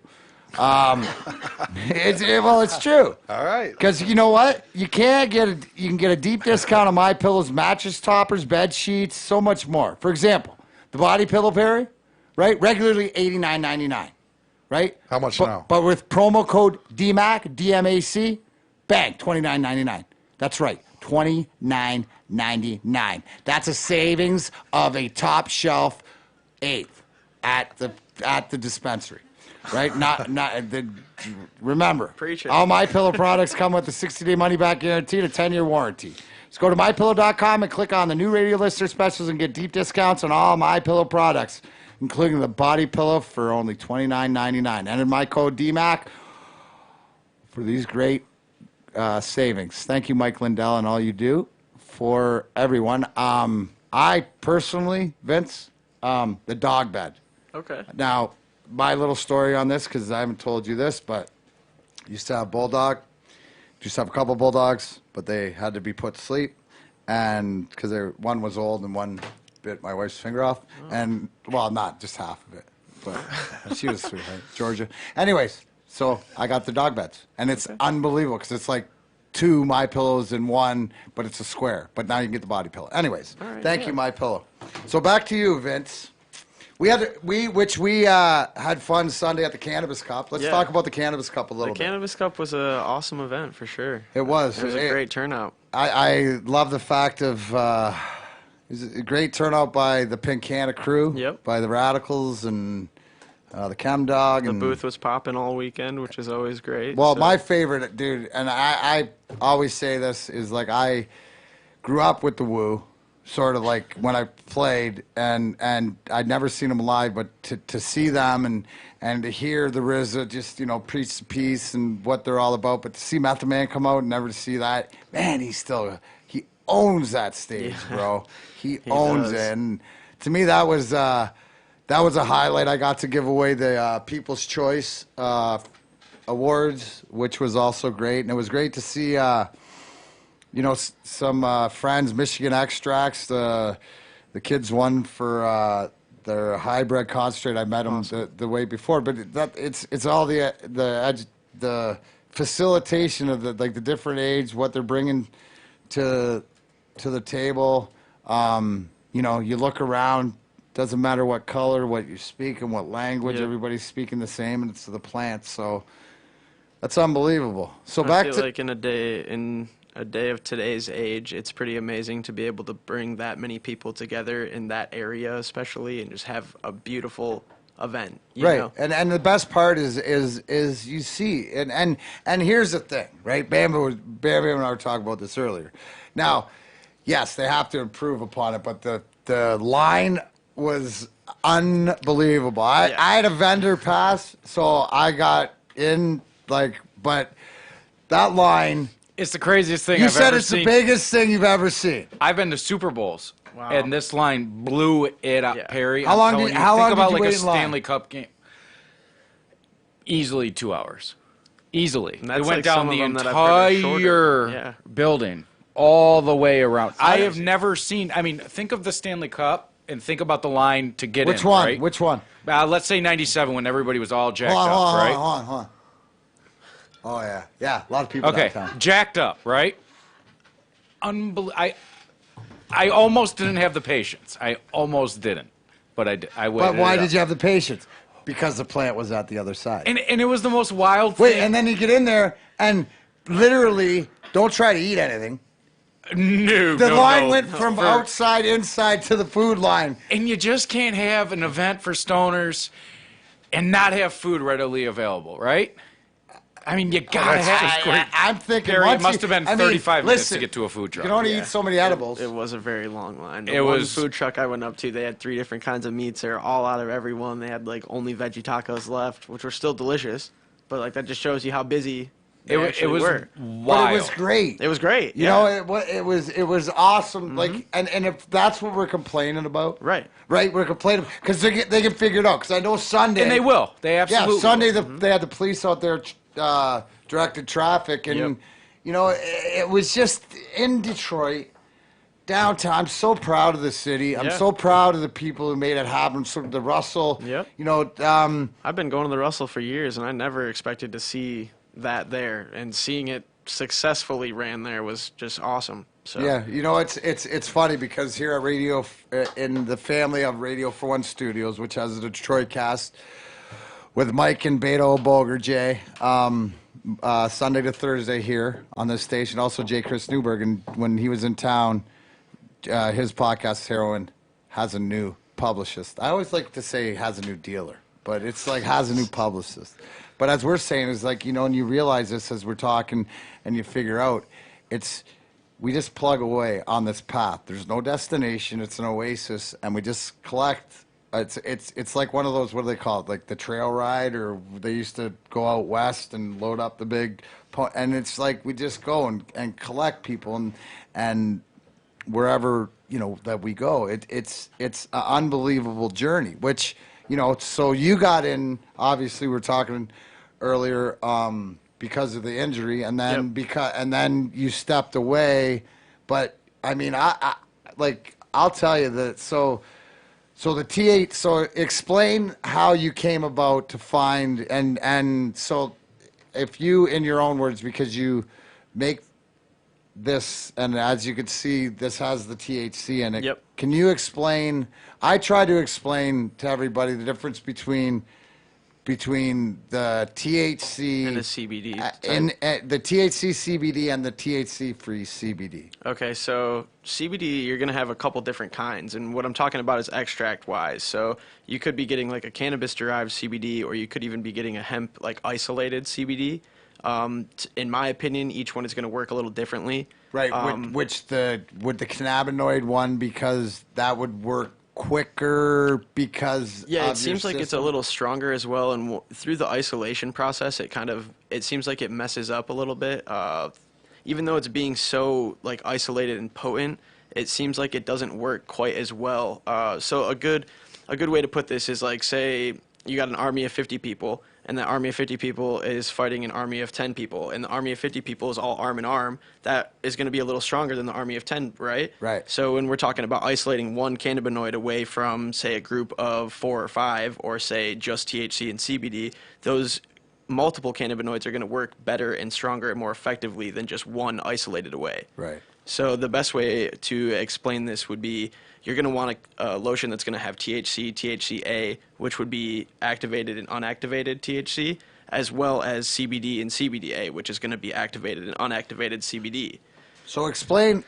It's true. All right. Because you know what? You can get a deep discount on MyPillow's mattress toppers, bed sheets, so much more. For example, the body pillow, Perry, right? Regularly $89.99, right? How much now? But with promo code DMAC, DMAC, bang, $29.99. That's right, $29.99. That's a savings of a top shelf eighth at the dispensary. Right? Remember, Preach it. all MyPillow products come with a 60-day money-back guarantee and a 10-year warranty. Just go to MyPillow.com and click on the new radio listener specials and get deep discounts on all MyPillow products, including the body pillow for only $29.99. Enter my code DMAC for these great savings. Thank you, Mike Lindell, and all you do for everyone. I personally, Vince, the dog bed. Okay. Now, my little story on this, because I haven't told you this, but used to have a couple bulldogs, but they had to be put to sleep, and because one was old and one bit my wife's finger off, and well, not just half of it, but she was sweet, right? Georgia. Anyways, so I got the dog beds, and it's unbelievable because it's like 2 MyPillows in one, but it's a square. But now you can get the body pillow. Anyways, thank you, MyPillow. So back to you, Vince. We had fun Sunday at the Cannabis Cup. Let's talk about the Cannabis Cup a little bit. The Cannabis Cup was an awesome event for sure. It was. It was a great turnout. I love the fact of it was a great turnout by the Pink Canna crew. Yep. By the Radicals and the Chem Dog. The booth was popping all weekend, which is always great. Well, so. my favorite, dude, and I always say this, is like I grew up with the Woo. Sort of like when I played, and I'd never seen them live, but to see them and to hear the RZA just preach the peace and what they're all about, but to see Method Man come out and never to see that, man, he owns that stage, bro. He owns it, and to me that was a highlight. I got to give away the People's Choice Awards, which was also great, and it was great to see. Some friends, Michigan Extracts, the kids won for their hybrid concentrate. I met them the way before, but it's all the facilitation of the different age, what they're bringing to the table. You look around, doesn't matter what color, what you speak, and what language. Yep. Everybody's speaking the same, and it's the plants. So that's unbelievable. So I feel like in a day of today's age, it's pretty amazing to be able to bring that many people together in that area, especially, and just have a beautiful event. You know? And the best part is you see, and here's the thing, right? Bam and I were talking about this earlier. Now, yes, they have to improve upon it, but the line was unbelievable. I had a vendor pass, so I got in, but that line It's the craziest thing You I've said ever it's seen. the biggest thing you've ever seen. I've been to Super Bowls, Wow. and this line blew it up, Yeah. Perry. How I'm long telling did- you, how think long about did you like wait a in line? Stanley Cup game. Easily 2 hours. Easily. And that's It went like down some of the them that I've heard are shorter. entire Yeah. building, all the way around. I have crazy. never seen. I mean, think of the Stanley Cup and think about the line to get Which in. one? Right? Which one? Let's say '97 when everybody was all jacked Hold on, up, hold on, right? hold on, hold on. Oh, yeah. Yeah, a lot of people Okay, downtown. jacked up, right? I almost didn't have the patience. I almost didn't, but I waited. But why it out. did you have the patience? Because the plant was at the other side. And it was the most wild Wait, thing. and then you get in there and literally don't try to eat anything. No, The no, line no. went from outside inside to the food line. And you just can't have an event for stoners and not have food readily available, right? I mean, you gotta That's have. just great. I'm thinking Perry, it once must you- have been I mean, 35 minutes listen, to get to a food truck. You can only eat so many edibles. It was a very long line. The It one was- food truck I went up to, they had 3 different kinds of meats. They were all out of every one. They had like only veggie tacos left, which were still delicious. But like that just shows you how busy they It actually was were. wild. But it was great. It was great. You know, it was awesome. Like, and if that's what we're complaining about, Right. We're complaining because they can figure it out. Because I know Sunday, And they will. They absolutely Yeah, Sunday will. they had the police out there directed traffic, and Yep. you know, it was just in Detroit. Downtown, I'm so proud of the city. I'm Yeah. so proud of the people who made it happen. So the Russell, Yep. you know, I've been going to the Russell for years, and I never expected to see that there. And seeing it successfully ran there was just awesome. So yeah, you know, it's funny because here at Radio, in the family of Radio for One Studios, which has the Detroit cast with Mike and Beto Boger, Jay, Sunday to Thursday here on this station. Also, Jay Chris Newberg, and when he was in town, his podcast Heroin has a new publicist. I always like to say has a new dealer, but it's like has a new publicist. But as we're saying, it's like, you know, and you realize this as we're talking, and you figure out we just plug away on this path. There's no destination. It's an oasis, and we just collect. It's like one of those, what do they call it? Like the trail ride, or they used to go out west and load up the big, and it's like we just go and collect people and wherever, you know, that we go. It's an unbelievable journey. Which, you know, so you got in. Obviously, we were talking earlier. Because of the injury, and then and then you stepped away, but I mean, I'll tell you that. So the T8. So explain how you came about to find and so if you, in your own words, because you make this, and as you can see, this has the THC in it. Yep. Can you explain? I try to explain to everybody the difference between the THC and the CBD. the THC CBD and the THC free CBD. Okay, so CBD, you're going to have a couple different kinds, and what I'm talking about is extract-wise. So you could be getting like a cannabis-derived CBD, or you could even be getting a hemp, like isolated CBD. In my opinion, each one is going to work a little differently. Right, would the cannabinoid one, because that would work quicker because Yeah, of it seems your like it's a system? little stronger as well, and through the isolation process, it seems like it messes up a little bit. Even though it's being so like isolated and potent, it seems like it doesn't work quite as well. So a good way to put this is like, say you got an army of 50 people, and that army of 50 people is fighting an army of 10 people, and the army of 50 people is all arm in arm. That is going to be a little stronger than the army of 10, right? Right. So when we're talking about isolating one cannabinoid away from, say, a group of 4 or 5, or say just THC and CBD, those multiple cannabinoids are going to work better and stronger and more effectively than just one isolated away. Right. So the best way to explain this would be you're going to want a lotion that's going to have THC, THCA, which would be activated and unactivated THC, as well as CBD and CBDA, which is going to be activated and unactivated CBD. So explain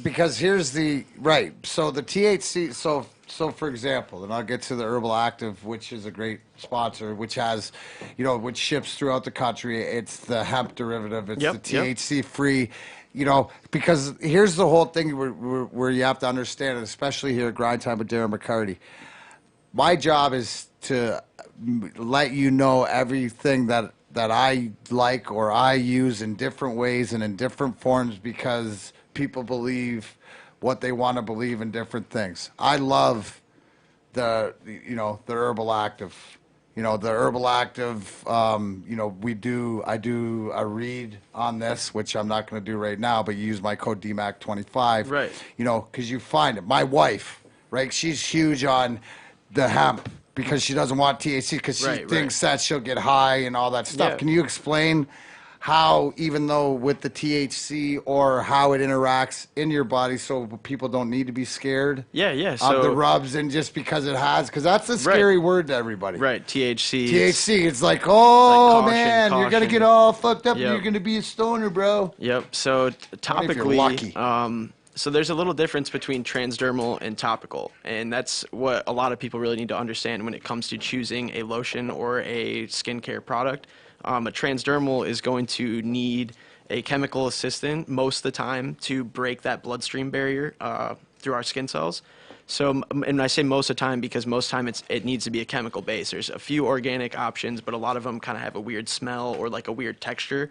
because here's the right. So the THC. So for example, and I'll get to the Herbal Active, which is a great sponsor, which has, you know, which ships throughout the country. It's the hemp derivative. It's the THC free. You know, because here's the whole thing where you have to understand it, especially here at Grind Time with Darren McCarty. My job is to let you know everything that I like or I use in different ways and in different forms because people believe what they want to believe in different things. I love the Herbal Active. The Herbal Active, I do a read on this, which I'm not going to do right now, but you use my code DMAC25. Right. Because you find it. My wife, right, she's huge on the hemp because she doesn't want THC because she thinks that she'll get high and all that stuff. Yeah. Can you explain how, even though with the THC or how it interacts in your body so people don't need to be scared Yeah. of So the rubs and just because it has, because that's a scary word to everybody. right, THC. THC, it's like, oh, caution, man, you're going to caution. get all fucked up and Yep. you're going to be a stoner, bro. Yep. So Only if you're topically, lucky. so there's a little difference between transdermal and topical, and that's what a lot of people really need to understand when it comes to choosing a lotion or a skincare product. A transdermal is going to need a chemical assistant most of the time to break that bloodstream barrier through our skin cells. So, and I say most of the time because most of the time it needs to be a chemical base. There's a few organic options, but a lot of them kind of have a weird smell or like a weird texture.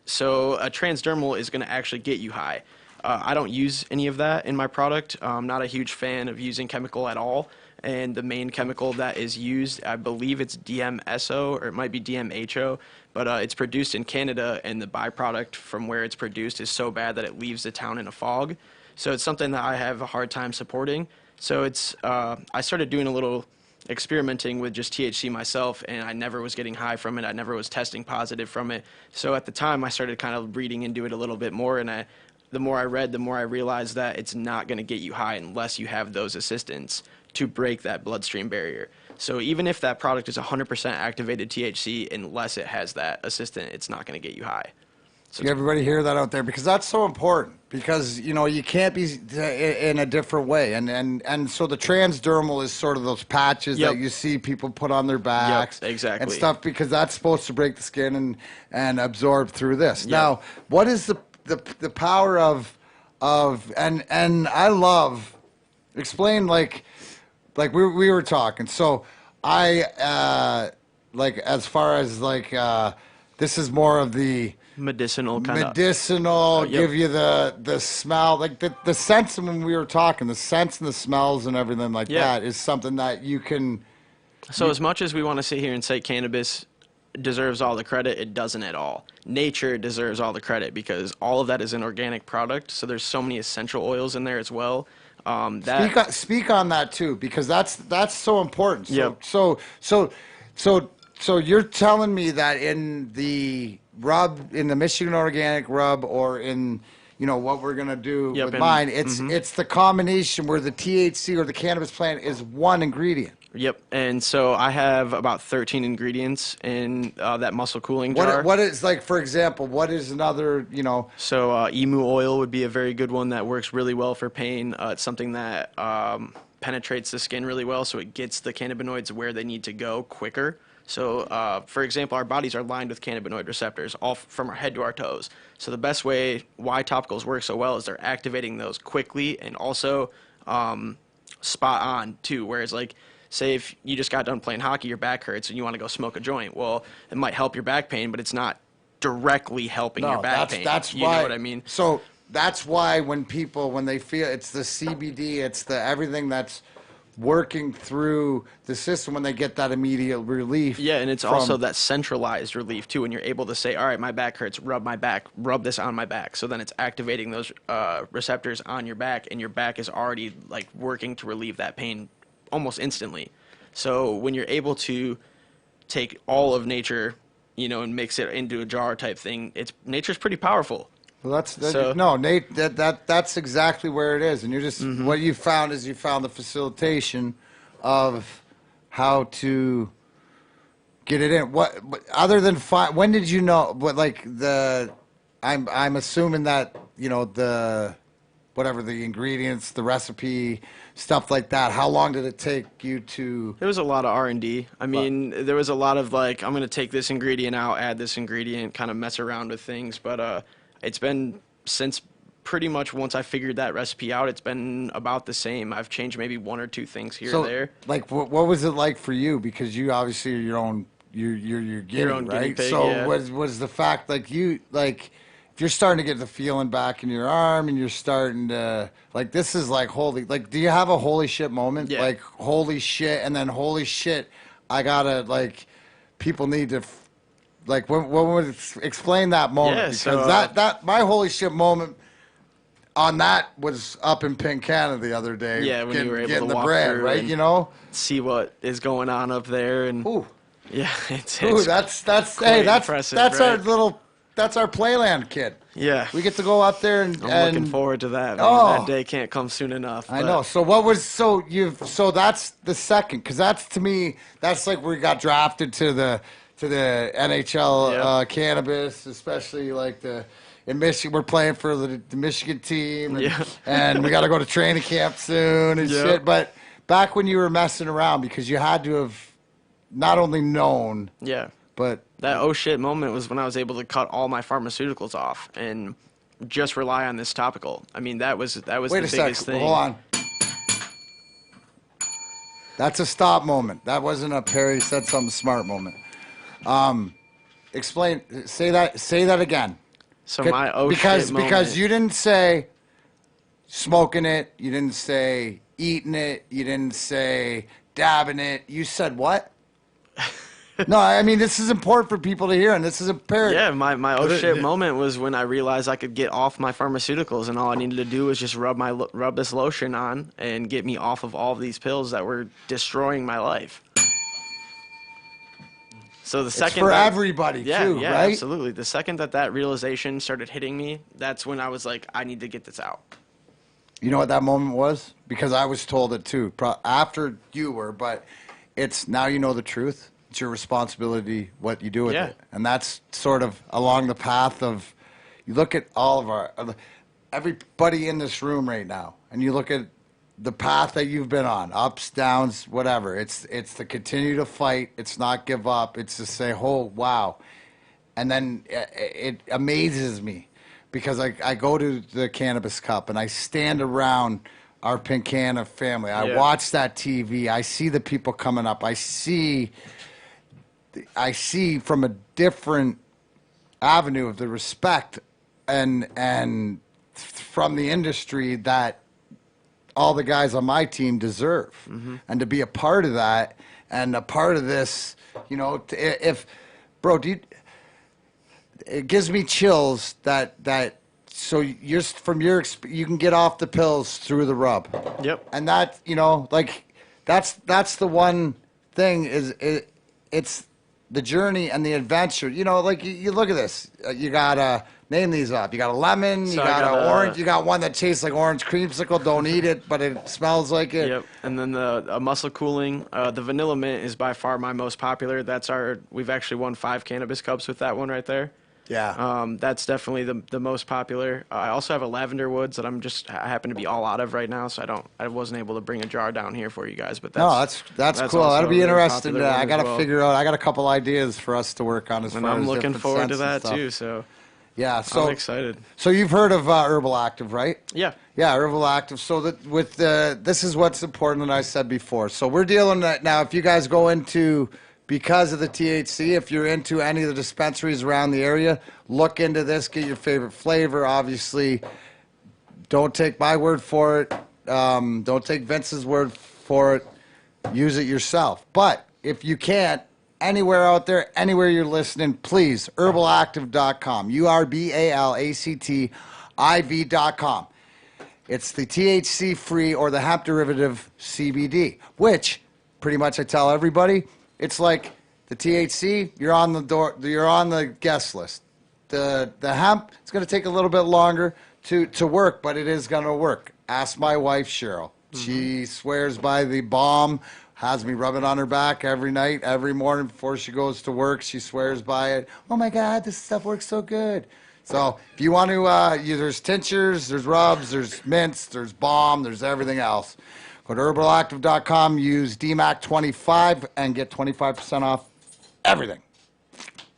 So a transdermal is going to actually get you high. I don't use any of that in my product. I'm not a huge fan of using chemical at all. And the main chemical that is used, I believe it's DMSO, or it might be DMHO, but it's produced in Canada, and the byproduct from where it's produced is so bad that it leaves the town in a fog. So it's something that I have a hard time supporting. So it's I started doing a little experimenting with just THC myself, and I never was getting high from it. I never was testing positive from it. So at the time, I started kind of reading into it a little bit more, and the more I read, the more I realized that it's not going to get you high unless you have those assistants to break that bloodstream barrier. So even if that product is 100% activated THC, unless it has that assistant, it's not going to get you high. So Everybody hear that out there because that's so important because, you can't be in a different way. And so the transdermal is sort of those patches Yep. that you see people put on their backs exactly. and stuff because that's supposed to break the skin and absorb through this. Yep. Now, what is the power of and I love explain like we were talking. So I as far as this is more of the medicinal kind of. medicinal, Yep. give you the smell, like the sense of when we were talking, the sense and the smells and everything like Yeah. that is something that you can. So as much as we want to sit here and say cannabis deserves all the credit, it doesn't at all. Nature deserves all the credit because all of that is an organic product. So there's so many essential oils in there as well. Speak on that too, because that's so important. So, Yep. so you're telling me that in the rub, in the Michigan Organic rub, or in what we're gonna do Yep, with and- mine, it's the combination where the THC or the cannabis plant is one ingredient. Yep. And so I have about 13 ingredients in that muscle cooling jar. What is for example, what is another So emu oil would be a very good one that works really well for pain. It's something that penetrates the skin really well, so it gets the cannabinoids where they need to go quicker. So, for example, our bodies are lined with cannabinoid receptors all from our head to our toes. So the best way why topicals work so well is they're activating those quickly and also spot on too. Whereas say if you just got done playing hockey, your back hurts and you want to go smoke a joint. Well, it might help your back pain, but it's not directly helping your back pain. That's you why. know what I mean? So that's why when they feel it's the CBD, it's the everything that's working through the system when they get that immediate relief. Yeah, and it's also that centralized relief too, when you're able to say, all right, my back hurts, rub my back, rub this on my back. So then it's activating those receptors on your back, and your back is already working to relieve that pain almost instantly. So when you're able to take all of nature, and mix it into a jar type thing, nature's pretty powerful. Well, Nate, that's exactly where it is, and you're just what you found is you found the facilitation of how to get it in. What other than when did you know? What I'm assuming that the whatever the ingredients, the recipe, stuff like that. How long did it take you to? There was a lot of R&D. I mean, there was a lot of I'm going to take this ingredient out, add this ingredient, kind of mess around with things. But it's been since pretty much once I figured that recipe out, it's been about the same. I've changed maybe one or two things here or there. What was it like for you? Because you obviously are your own your guinea, own guinea right? pig, So yeah. was the fact if you're starting to get the feeling back in your arm and you're starting to this is holy, do you have a holy shit moment? Yeah. Like holy shit, and then holy shit, I gotta people need to what would explain that moment? Yeah, Because so, that my holy shit moment on that was up in Pincana the other day. Yeah, when you were able getting to the walk bread, through right? and You know. see what is going on up there, and Ooh. yeah, it's Ooh, that's quite impressive, our right? little our Playland kid. Yeah, We get to go up there and I'm looking forward to that. Man. Oh. That day can't come soon enough. I but- know. So that's the second, because that's to me that's where we got drafted to the NHL Yep. cannabis, especially in Michigan. We're playing for the Michigan team, and, Yeah. and we got to go to training camp soon and Yep. shit. But back when you were messing around, because you had to have not only known, Yeah. but That oh shit moment was when I was able to cut all my pharmaceuticals off and just rely on this topical. I mean, that was wait the a biggest second. thing. Hold on. That's a stop moment. That wasn't a Perry said something smart moment. Explain. Say that again. So my oh because shit moment. because you didn't say smoking it. You didn't say eating it. You didn't say dabbing it. You said what? No, I mean this is important for people to hear, and this is imperative. Yeah, my oh shit moment was when I realized I could get off my pharmaceuticals, and all I needed to do was just rub this lotion on and get me off of all of these pills that were destroying my life. So the It's second for that- everybody yeah, too, yeah, right? absolutely. The second that realization started hitting me, that's when I was like, I need to get this out. You know what that moment was? Because I was told it too, after you were, but it's now you know the truth. It's your responsibility what you do with Yeah. it. And that's sort of along the path of, you look at all of everybody in this room right now, and you look at the path that you've been on, ups, downs, whatever. It's to continue to fight. It's not give up. It's to say, oh, wow. And then it amazes me because I go to the Cannabis Cup and I stand around our Pincana family. I Yeah. watch that TV. I see the people coming up. I see from a different avenue of the respect and from the industry that all the guys on my team deserve. Mm-hmm. And to be a part of that and a part of this, it gives me chills so you can get off the pills through the rub. Yep. And that, that's the one thing it's the journey and the adventure. You look at this. You gotta name these up. You got a lemon. So you I got got an a- orange. You got one that tastes like orange creamsicle. Don't eat it, but it smells like it. Yep. And then the muscle cooling, the vanilla mint is by far my most popular. We've actually won 5 cannabis cups with that one right there. Yeah. That's definitely the most popular. I also have a lavender woods that I happen to be all out of right now, so I wasn't able to bring a jar down here for you guys. But that's cool. also That'll a be really interesting. popular one I as gotta well. figure out. I got a couple ideas for us to work on as And far I'm as looking different forward to scents and that stuff. too. So Yeah. So I'm excited. So you've heard of Herbal Active, right? Yeah. Yeah, Herbal Active. So this is what's important that I said before. So we're dealing now. If you guys go into, because of the THC, if you're into any of the dispensaries around the area, look into this. Get your favorite flavor. Obviously, don't take my word for it. Don't take Vince's word for it. Use it yourself. But if you can't, anywhere out there, anywhere you're listening, please, herbalactive.com. URBALACTIV.com. It's the THC-free or the hemp derivative CBD, which pretty much I tell everybody, it's like the THC, you're on the guest list. The hemp, it's going to take a little bit longer to work, but it is going to work. Ask my wife, Cheryl. She swears by the bomb, has me rub it on her back every night, every morning before she goes to work. She swears by it. Oh my God, this stuff works so good. So if you want to, there's tinctures, there's rubs, there's mints, there's balm, there's everything else. Go to herbalactive.com, use DMAC25, and get 25% off everything.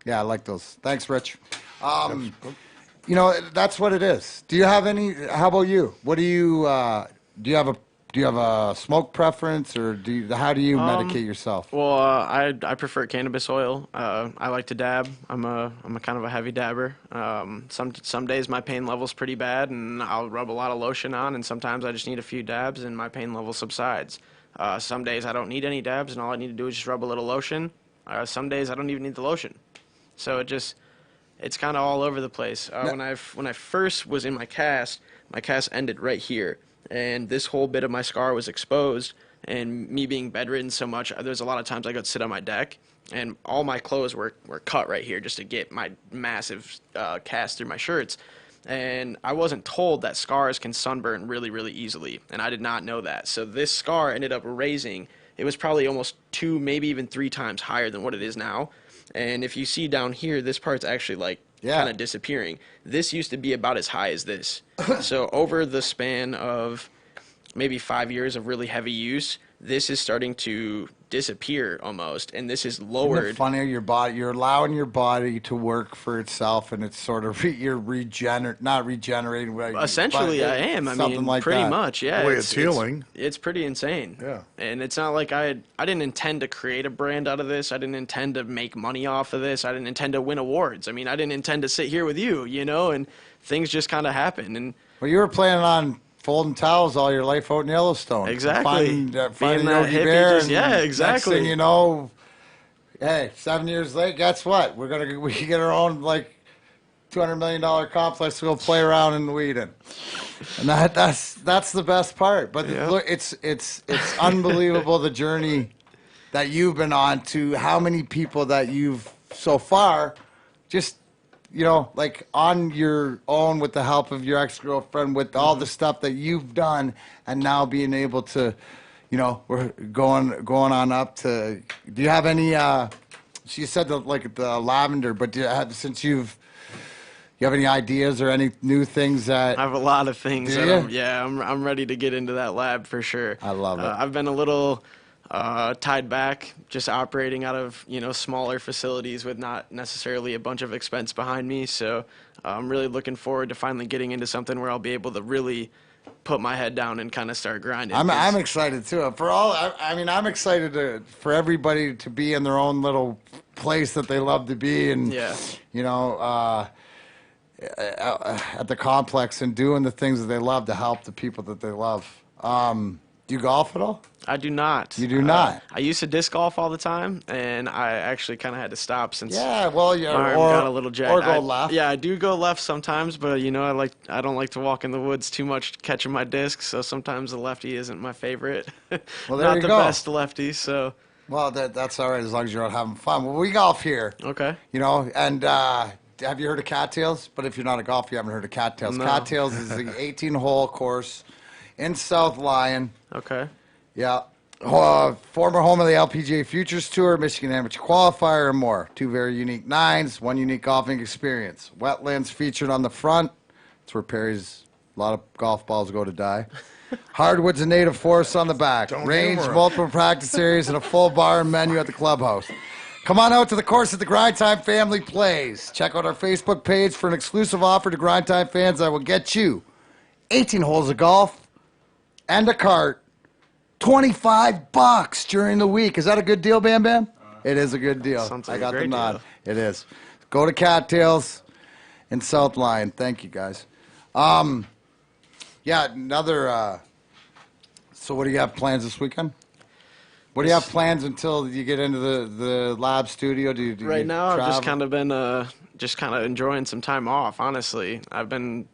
Yeah, I like those. Thanks, Rich. That's what it is. Do you have any, how about you? What do you have a Do you have a smoke preference, or how do you medicate yourself? Well, I prefer cannabis oil. I like to dab. I'm a kind of a heavy dabber. Some days my pain level's pretty bad, and I'll rub a lot of lotion on, and sometimes I just need a few dabs, and my pain level subsides. Some days I don't need any dabs, and all I need to do is just rub a little lotion. Some days I don't even need the lotion. So it's kind of all over the place. When I first was in my cast ended right here. And this whole bit of my scar was exposed, and me being bedridden so much, there's a lot of times I go sit on my deck, and all my clothes were cut right here just to get my massive cast through my shirts. And I wasn't told that scars can sunburn really, really easily, and I did not know that. So this scar ended up raising. It was probably almost 2, maybe even 3 times higher than what it is now. And if you see down here, this part's actually like kind of disappearing. This used to be about as high as this. So over the span of maybe 5 years of really heavy use, this is starting to disappear almost, and this is lowered. Isn't it funny? You're allowing your body to work for itself, and it's sort of you're not regenerating. Essentially, I am. I mean, like pretty much, yeah. The way it's healing. It's pretty insane. Yeah. And it's not like I didn't intend to create a brand out of this. I didn't intend to make money off of this. I didn't intend to win awards. I mean, I didn't intend to sit here with you, and things just kind of happen. And well, you were planning on folding towels all your life out in Yellowstone. Exactly. Finding Yogi Bear. Yeah, exactly. Next thing you know, hey, 7 years late, guess what? We can get our own like $200 million complex to go play around in the Whedon. And that's the best part. But look, it's unbelievable the journey that you've been on, to how many people that you've so far just like on your own with the help of your ex-girlfriend, with all the stuff that you've done, and now being able to, we're going on up to. Do you have any? She said the lavender, but you have any ideas or any new things that? I have a lot of things. Do you? I'm ready to get into that lab for sure. I love it. I've been a little tied back, just operating out of smaller facilities with not necessarily a bunch of expense behind me. So I'm really looking forward to finally getting into something where I'll be able to really put my head down and kind of start grinding. I'm excited too. I'm excited for everybody to be in their own little place that they love to be, and at the complex and doing the things that they love to help the people that they love. Do you golf at all? I do not. You do not? I used to disc golf all the time, and I actually kind of had to stop since my arm got a little jacked. Or go left. Yeah, I do go left sometimes, but I don't like to walk in the woods too much catching my discs, so sometimes the lefty isn't my favorite. Well, not the best lefty, so. Well, that's all right as long as you're out having fun. Well, we golf here. Okay. And have you heard of Cattails? But if you're not a golfer, you haven't heard of Cattails. No. Cattails is the 18-hole course in South Lyon. Okay. Yeah. Former home of the LPGA Futures Tour, Michigan Amateur Qualifier, and more. 2 very unique nines, 1 unique golfing experience. Wetlands featured on the front. That's where Perry's a lot of golf balls go to die. Hardwoods and native forests on the back. Range, multiple practice areas, and a full bar and menu at the clubhouse. Come on out to the course at the Grind Time Family Plays. Check out our Facebook page for an exclusive offer to Grind Time fans that will get you 18 holes of golf and a cart. $25 during the week. Is that a good deal, Bam Bam? It is a good deal. Sounds like I got a great the nod. deal. It is. Go to Cattails in South Lyon. Thank you, guys. Another. So, what do you have plans this weekend? What do you have plans until you get into the lab studio? Do right you now, travel? I've just kind of been enjoying some time off. Honestly, I've been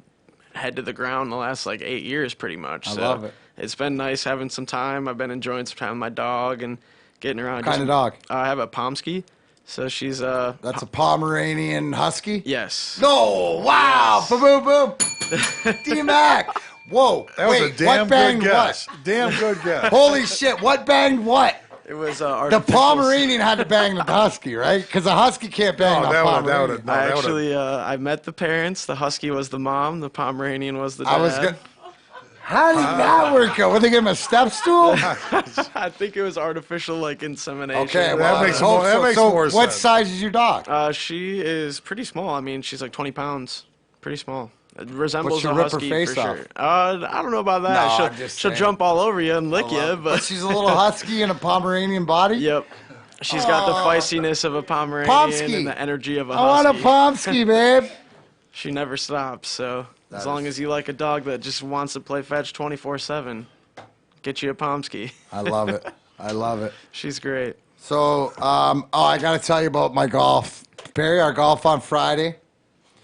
head to the ground the last 8 years, pretty much. I love it. It's been nice having some time. I've been enjoying some time with my dog and getting around. What kind of dog? I have a Pomsky. So she's That's a Pomeranian Husky? Yes. No! Wow! Yes. Boom, boom, boom! D-Mac! Whoa! That was a damn good guess. Damn good guess. Holy shit! What banged what? It was the Pomeranian had to bang the Husky, right? Because the Husky can't bang the Pomeranian. I met the parents. The Husky was the mom. The Pomeranian was the dad. How did that work out? Were they give him a step stool? I think it was artificial, insemination. Okay, well, that makes more sense. What size is your dog? She is pretty small. I mean, she's 20 pounds. Pretty small. Resembles she'll a rip her husky face for off. sure. I don't know about that. No, she'll I'm just she'll saying. jump all over you and lick you, But but she's a little husky in a Pomeranian body. yep. She's got the feistiness of a Pomeranian Pomsky. and the energy of a I want husky. a Pomsky, babe. She never stops. So as That long is- as you like a dog that just wants to play fetch 24/7, get you a Pomsky. I love it. I love it. She's great. So, I got to tell you about my golf. Perry, our golf on Friday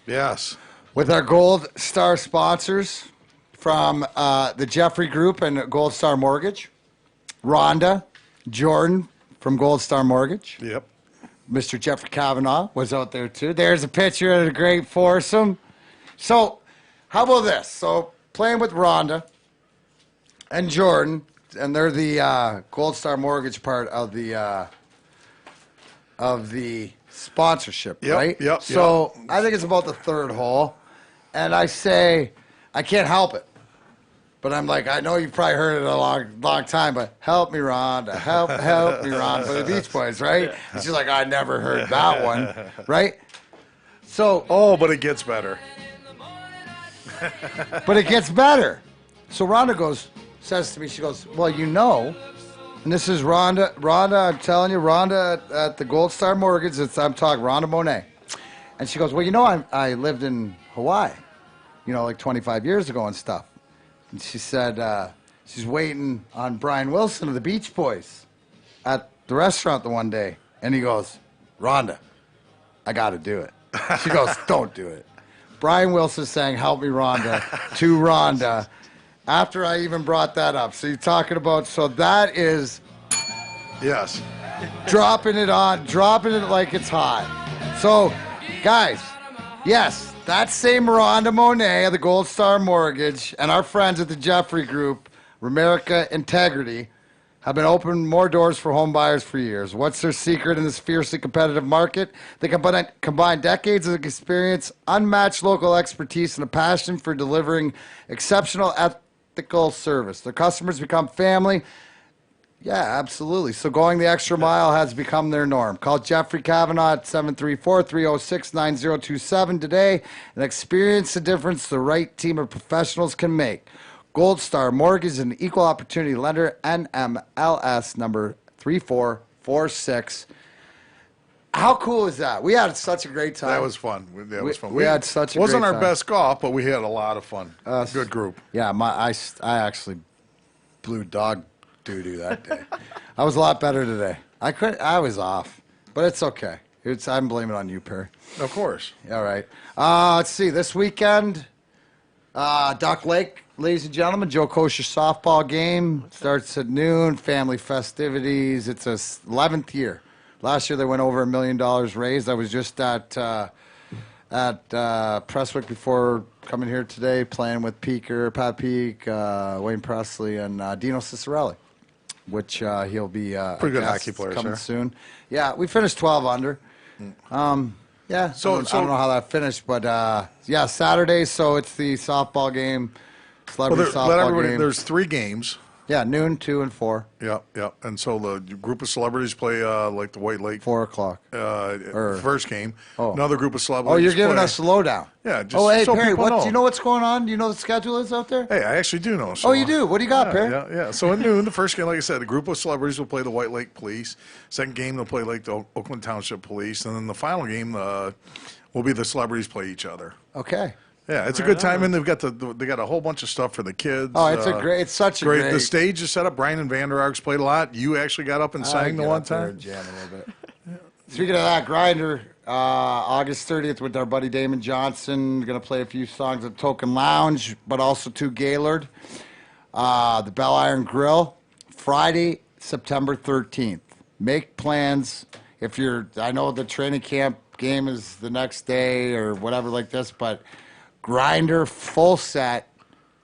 Yes. with our Gold Star sponsors from the Jeffrey Group and Gold Star Mortgage. Rhonda, Jordan from Gold Star Mortgage. Yep. Mr. Jeffrey Kavanaugh was out there too. There's a picture of the great foursome. So, how about this? So, playing with Rhonda and Jordan, and they're the Gold Star Mortgage part of the sponsorship, Yep, right? yep, So, yep. I think it's about the third hole, and I say, I can't help it. But I'm like, I know you've probably heard it a long time, but help me, Rhonda, help me, Rhonda, for the Beach Boys, right? And she's like, I never heard that one, right? So, Oh, but it gets better. but it gets better. So Rhonda says to me, she goes, well, you know, and this is Rhonda, I'm telling you, Rhonda at the Gold Star Mortgage, I'm talking Rhonda Monet. And she goes, well, you know, I lived in Hawaii, like 25 years ago and stuff. And she said she's waiting on Brian Wilson of the Beach Boys at the restaurant the one day. And he goes, Rhonda, I got to do it. She goes, don't do it. Brian Wilson saying, help me, Rhonda, to Rhonda, after I even brought that up. So you're talking about, so that is Yes. dropping it like it's hot. So, guys, yes, that same Rhonda Monet of the Gold Star Mortgage and our friends at the Jeffrey Group, Remerica Integrity, have been opening more doors for home buyers for years. What's their secret in this fiercely competitive market? They combine decades of experience, unmatched local expertise, and a passion for delivering exceptional ethical service. Their customers become family. Yeah, absolutely. So going the extra mile has become their norm. Call Jeffrey Kavanaugh at 734-306-9027 today and experience the difference the right team of professionals can make. Gold Star Mortgage is an equal opportunity lender, NMLS number 3446. How cool is that? We had such a great time. That was fun. That was fun. We had such a wasn't great our time. best golf, but we had a lot of fun. Good group. Yeah, I actually blew dog doo-doo that day. I was a lot better today. I was off, but it's okay. I'm blaming it on you, Perry. Of course. All right. Let's see. This weekend, Duck Lake, ladies and gentlemen, Joe Kosher softball game starts at noon. Family festivities. It's a 11th year. Last year they went over $1 million raised. I was just at Prestwick before coming here today, playing with Pat Peak, Wayne Presley, and Dino Cicerelli, which he'll be Pretty good a guest hockey player, coming sir. soon. Yeah, we finished 12 under. Yeah, So- I don't know how that finished, but yeah, Saturday. So it's the softball game, Well, celebrity softball game. there's 3 games. Yeah, noon, 2, and 4, Yeah. And so the group of celebrities play like the White Lake 4 o'clock. first game. Oh. Another group of celebrities. Oh, you're giving play. us a lowdown. Yeah, just Oh, hey, so Perry, people know. do you know what's going on? Do you know what the schedule is out there? Hey, I actually do know. Oh, you do? What do you got, Perry? Yeah. So at noon, the first game, like I said, a group of celebrities will play the White Lake Police. Second game, they'll play like the Oakland Township Police, and then the final game will be the celebrities play each other. Okay. Yeah, it's a good time, and they got a whole bunch of stuff for the kids. Oh, it's such a great. The stage is set up. Brian and Vander Arks played a lot. You actually got up and sang the get one up there time. and jam a little bit. Speaking of that, Grinder, August 30th with our buddy Damon Johnson. Going to play a few songs at Token Lounge, but also to Gaylord. The Bell Iron Grill, Friday, September 13th. Make plans. I know the training camp game is the next day or whatever like this, but Grinder, full set,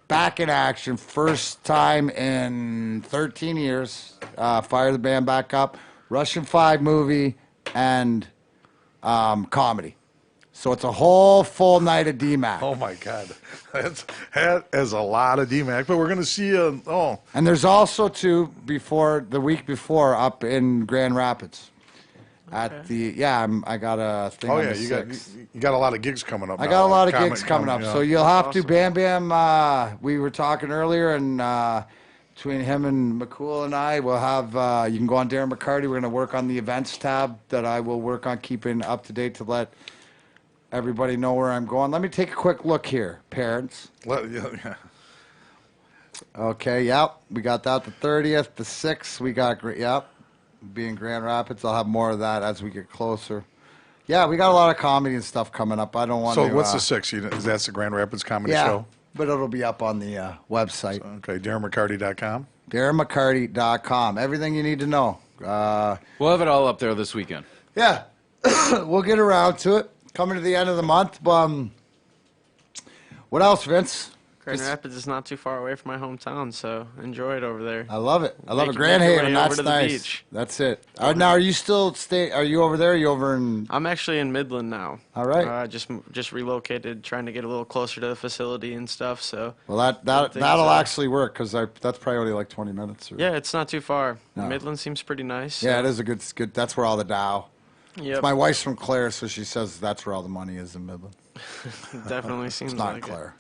back in action, first time in 13 years. Fire the band back up. Russian 5 movie and comedy. So it's a whole full night of DMAC. Oh my God, that is a lot of DMAC. But we're going to see. And there's also the week before up in Grand Rapids. At the I got a thing. Oh on yeah, the you 6th. got a lot of gigs coming up. I now, got a lot of like gigs coming up, yeah. so you'll have to awesome. Bam Bam. We were talking earlier, and between him and McCool and I, we'll have. You can go on Darren McCarty. We're going to work on the events tab that I will work on keeping up to date to let everybody know where I'm going. Let me take a quick look here, parents. Yeah. Okay, yep, we got that the 30th, the 6th. We got being Grand Rapids. I'll have more of that as we get closer. Yeah, we got a lot of comedy and stuff coming up. I don't want to. So what's the 6th? Is that the Grand Rapids Comedy Yeah, Show? but it'll be up on the website. Okay, DarrenMcCarty.com. DarrenMcCarty.com. Everything you need to know. We'll have it all up there this weekend. Yeah, we'll get around to it. Coming to the end of the month. What else, Vince? Grand Rapids is not too far away from my hometown, so enjoy it over there. I love it. I love it. Make Grand your way Haven, over that's to the nice. beach. That's it. Now, are you still Are you over there? Are you over in? I'm actually in Midland now. All right. Just relocated, trying to get a little closer to the facility and stuff. So. Well, that'll actually work because that's probably only like 20 minutes. Or, Yeah, it's not too far. No. Midland seems pretty nice. Yeah, it is a good. That's where all the Dow. Yep. My wife's from Clare, so she says that's where all the money is in Midland. Definitely seems It's not like Clare. it.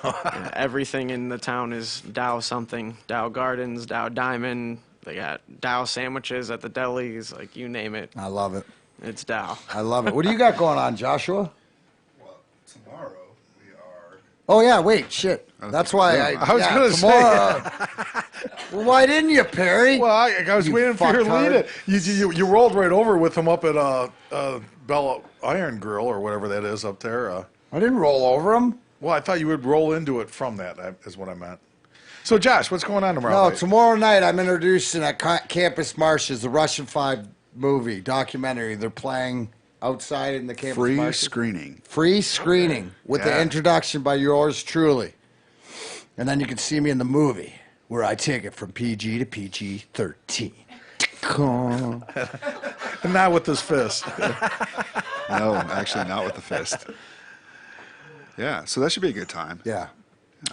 Yeah, everything in the town is Dow something. Dow Gardens, Dow Diamond. They got Dow sandwiches at the delis. Like, you name it. I love it. It's Dow. I love it. What do you got going on, Joshua? Well, tomorrow we are. Oh yeah, wait, shit. That's why I was gonna say. tomorrow. Well, why didn't you, Perry? Well, I was You waiting for you to fucktard. lead it. You rolled right over with him up at Bella Iron Grill or whatever that is up there. I didn't roll over him. Well, I thought you would roll into it from that, is what I meant. So, Josh, what's going on tomorrow No, night? tomorrow night I'm introducing at Campus Marshes, the Russian 5 movie documentary. They're playing outside in the Campus Free Marshes. screening. Free screening with the Yeah. introduction by yours truly. And then you can see me in the movie where I take it from PG to PG-13. Not with this fist. No, actually not with the fist. Yeah, so that should be a good time. Yeah.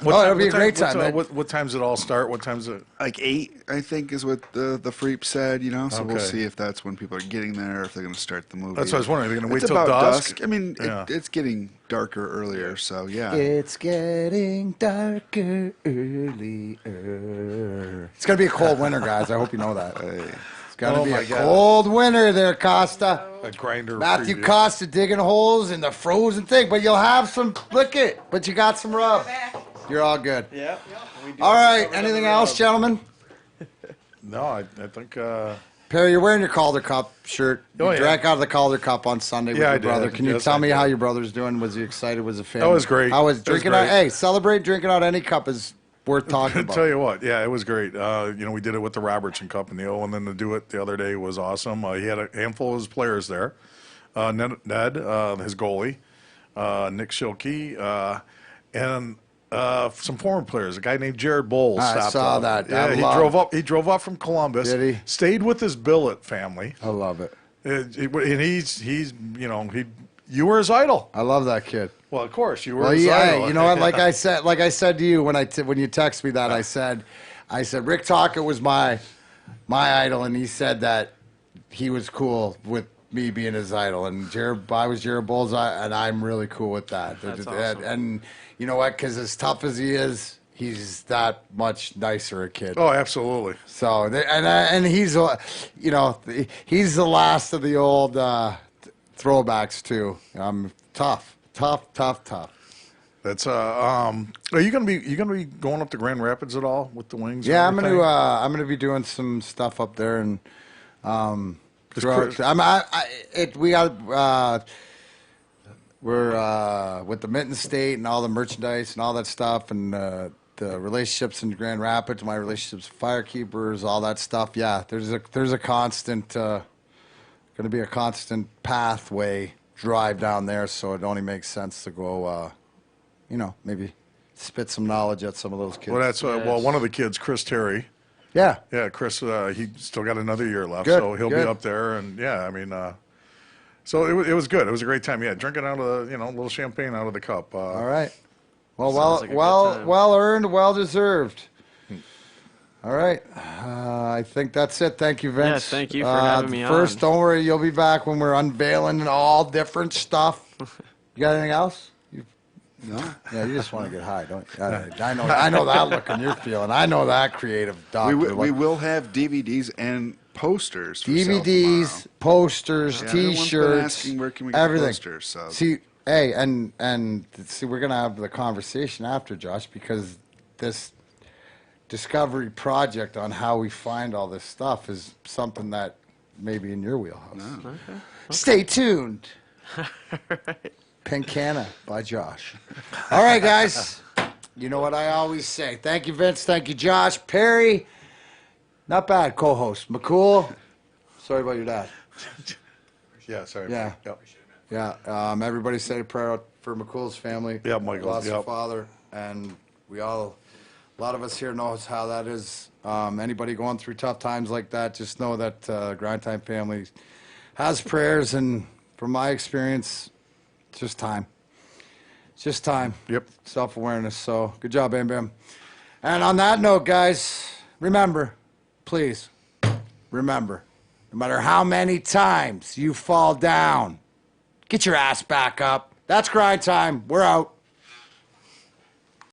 What it'll be a great time. What times does it all start? What time's it? Like 8, I think, is what the Freep said, So we'll Okay. see if that's when people are getting there, if they're going to start the movie. That's what I was wondering. Are they going to wait It's till about dusk? I mean, Yeah. it's getting darker earlier, so yeah. It's getting darker earlier. It's going to be a cold winter, guys. I hope you know that. It's going to Oh be my a God. cold winter there, Costa. A grinder. Matthew preview. Costa digging holes in the frozen thing, but you'll have some lick it, but you got some rub. You're all good. Yeah. All right. Anything else, gentlemen? No, I think. Perry, you're wearing your Calder Cup shirt. You Oh, yeah. drank out of the Calder Cup on Sunday with Yeah, I your did. brother. Can you Yes, tell I me did. how your brother's doing? Was he excited? Was it fan? That was great. How was That was drinking out? great. Hey, celebrate drinking out any cup is worth talking I about. tell you what, yeah, it was great. We did it with the Robertson Cup and and then to do it the other day was awesome. He had a handful of his players there. Ned, his goalie, Nick Schilke, and some former players. A guy named Jared Bowles. I stopped saw up. that. Yeah, I he love- drove up. He drove up from Columbus. Did he? Stayed with his billet family. I love it. And he's you were his idol. I love that kid. Well, of course you were Well, his yeah, idol. you know what? Like I said to you when you text me that, I said Rick Tocchet was my idol, and he said that he was cool with me being his idol, and I was Jared Bowles, and I'm really cool with that. That's awesome. And you know what? Because as tough as he is, he's that much nicer a kid. Oh, absolutely. So and he's he's the last of the old throwbacks too. Tough. That's are you gonna be going up to Grand Rapids at all with the Wings? Yeah, and I'm everything? gonna be doing some stuff up there, and Chris- we're with the Mitten State and all the merchandise and all that stuff, and the relationships in Grand Rapids, my relationships with firekeepers, all that stuff. Yeah, there's a constant, going to be a constant pathway drive down there, so it only makes sense to go, maybe spit some knowledge at some of those kids. Well, that's one of the kids, Chris Terry. Yeah. Yeah, Chris. He still got another year left, Good, so he'll be good. up there. And yeah, I mean, so it was good. It was a great time. Yeah, drinking out of a little champagne out of the cup. All right. Well, Sounds like a good time. well earned, well deserved. All right. I think that's it. Thank you, Vince. Yeah, thank you for having me First, on. don't worry. You'll be back when we're unveiling all different stuff. You got anything else? No. Yeah, you just want to get high, don't you? I know that look and you're feeling. I know that creative doctor. We will have DVDs and posters. For sale DVDs, tomorrow. posters, Yeah, everyone's been T-shirts, asking where can we get everything. posters, so. See, hey, and see, we're gonna have the conversation after, Josh, because this discovery project on how we find all this stuff is something that may be in your wheelhouse. No. Okay. Stay tuned. Pencana by Josh. All right, guys. You know what I always say. Thank you, Vince. Thank you, Josh. Perry. Not bad, co-host. McCool. Sorry about your dad. Yeah, sorry. Yeah. Yep. Yeah. Everybody say a prayer for McCool's family. Yeah, Michael, Lost their yep. father. And a lot of us here knows how that is. Anybody going through tough times like that, just know that Grind Time family has prayers. And from my experience, it's just time. It's just time. Yep. Self-awareness. So good job, Bam Bam. And on that note, guys, remember, please, remember, no matter how many times you fall down, get your ass back up. That's Grind Time. We're out.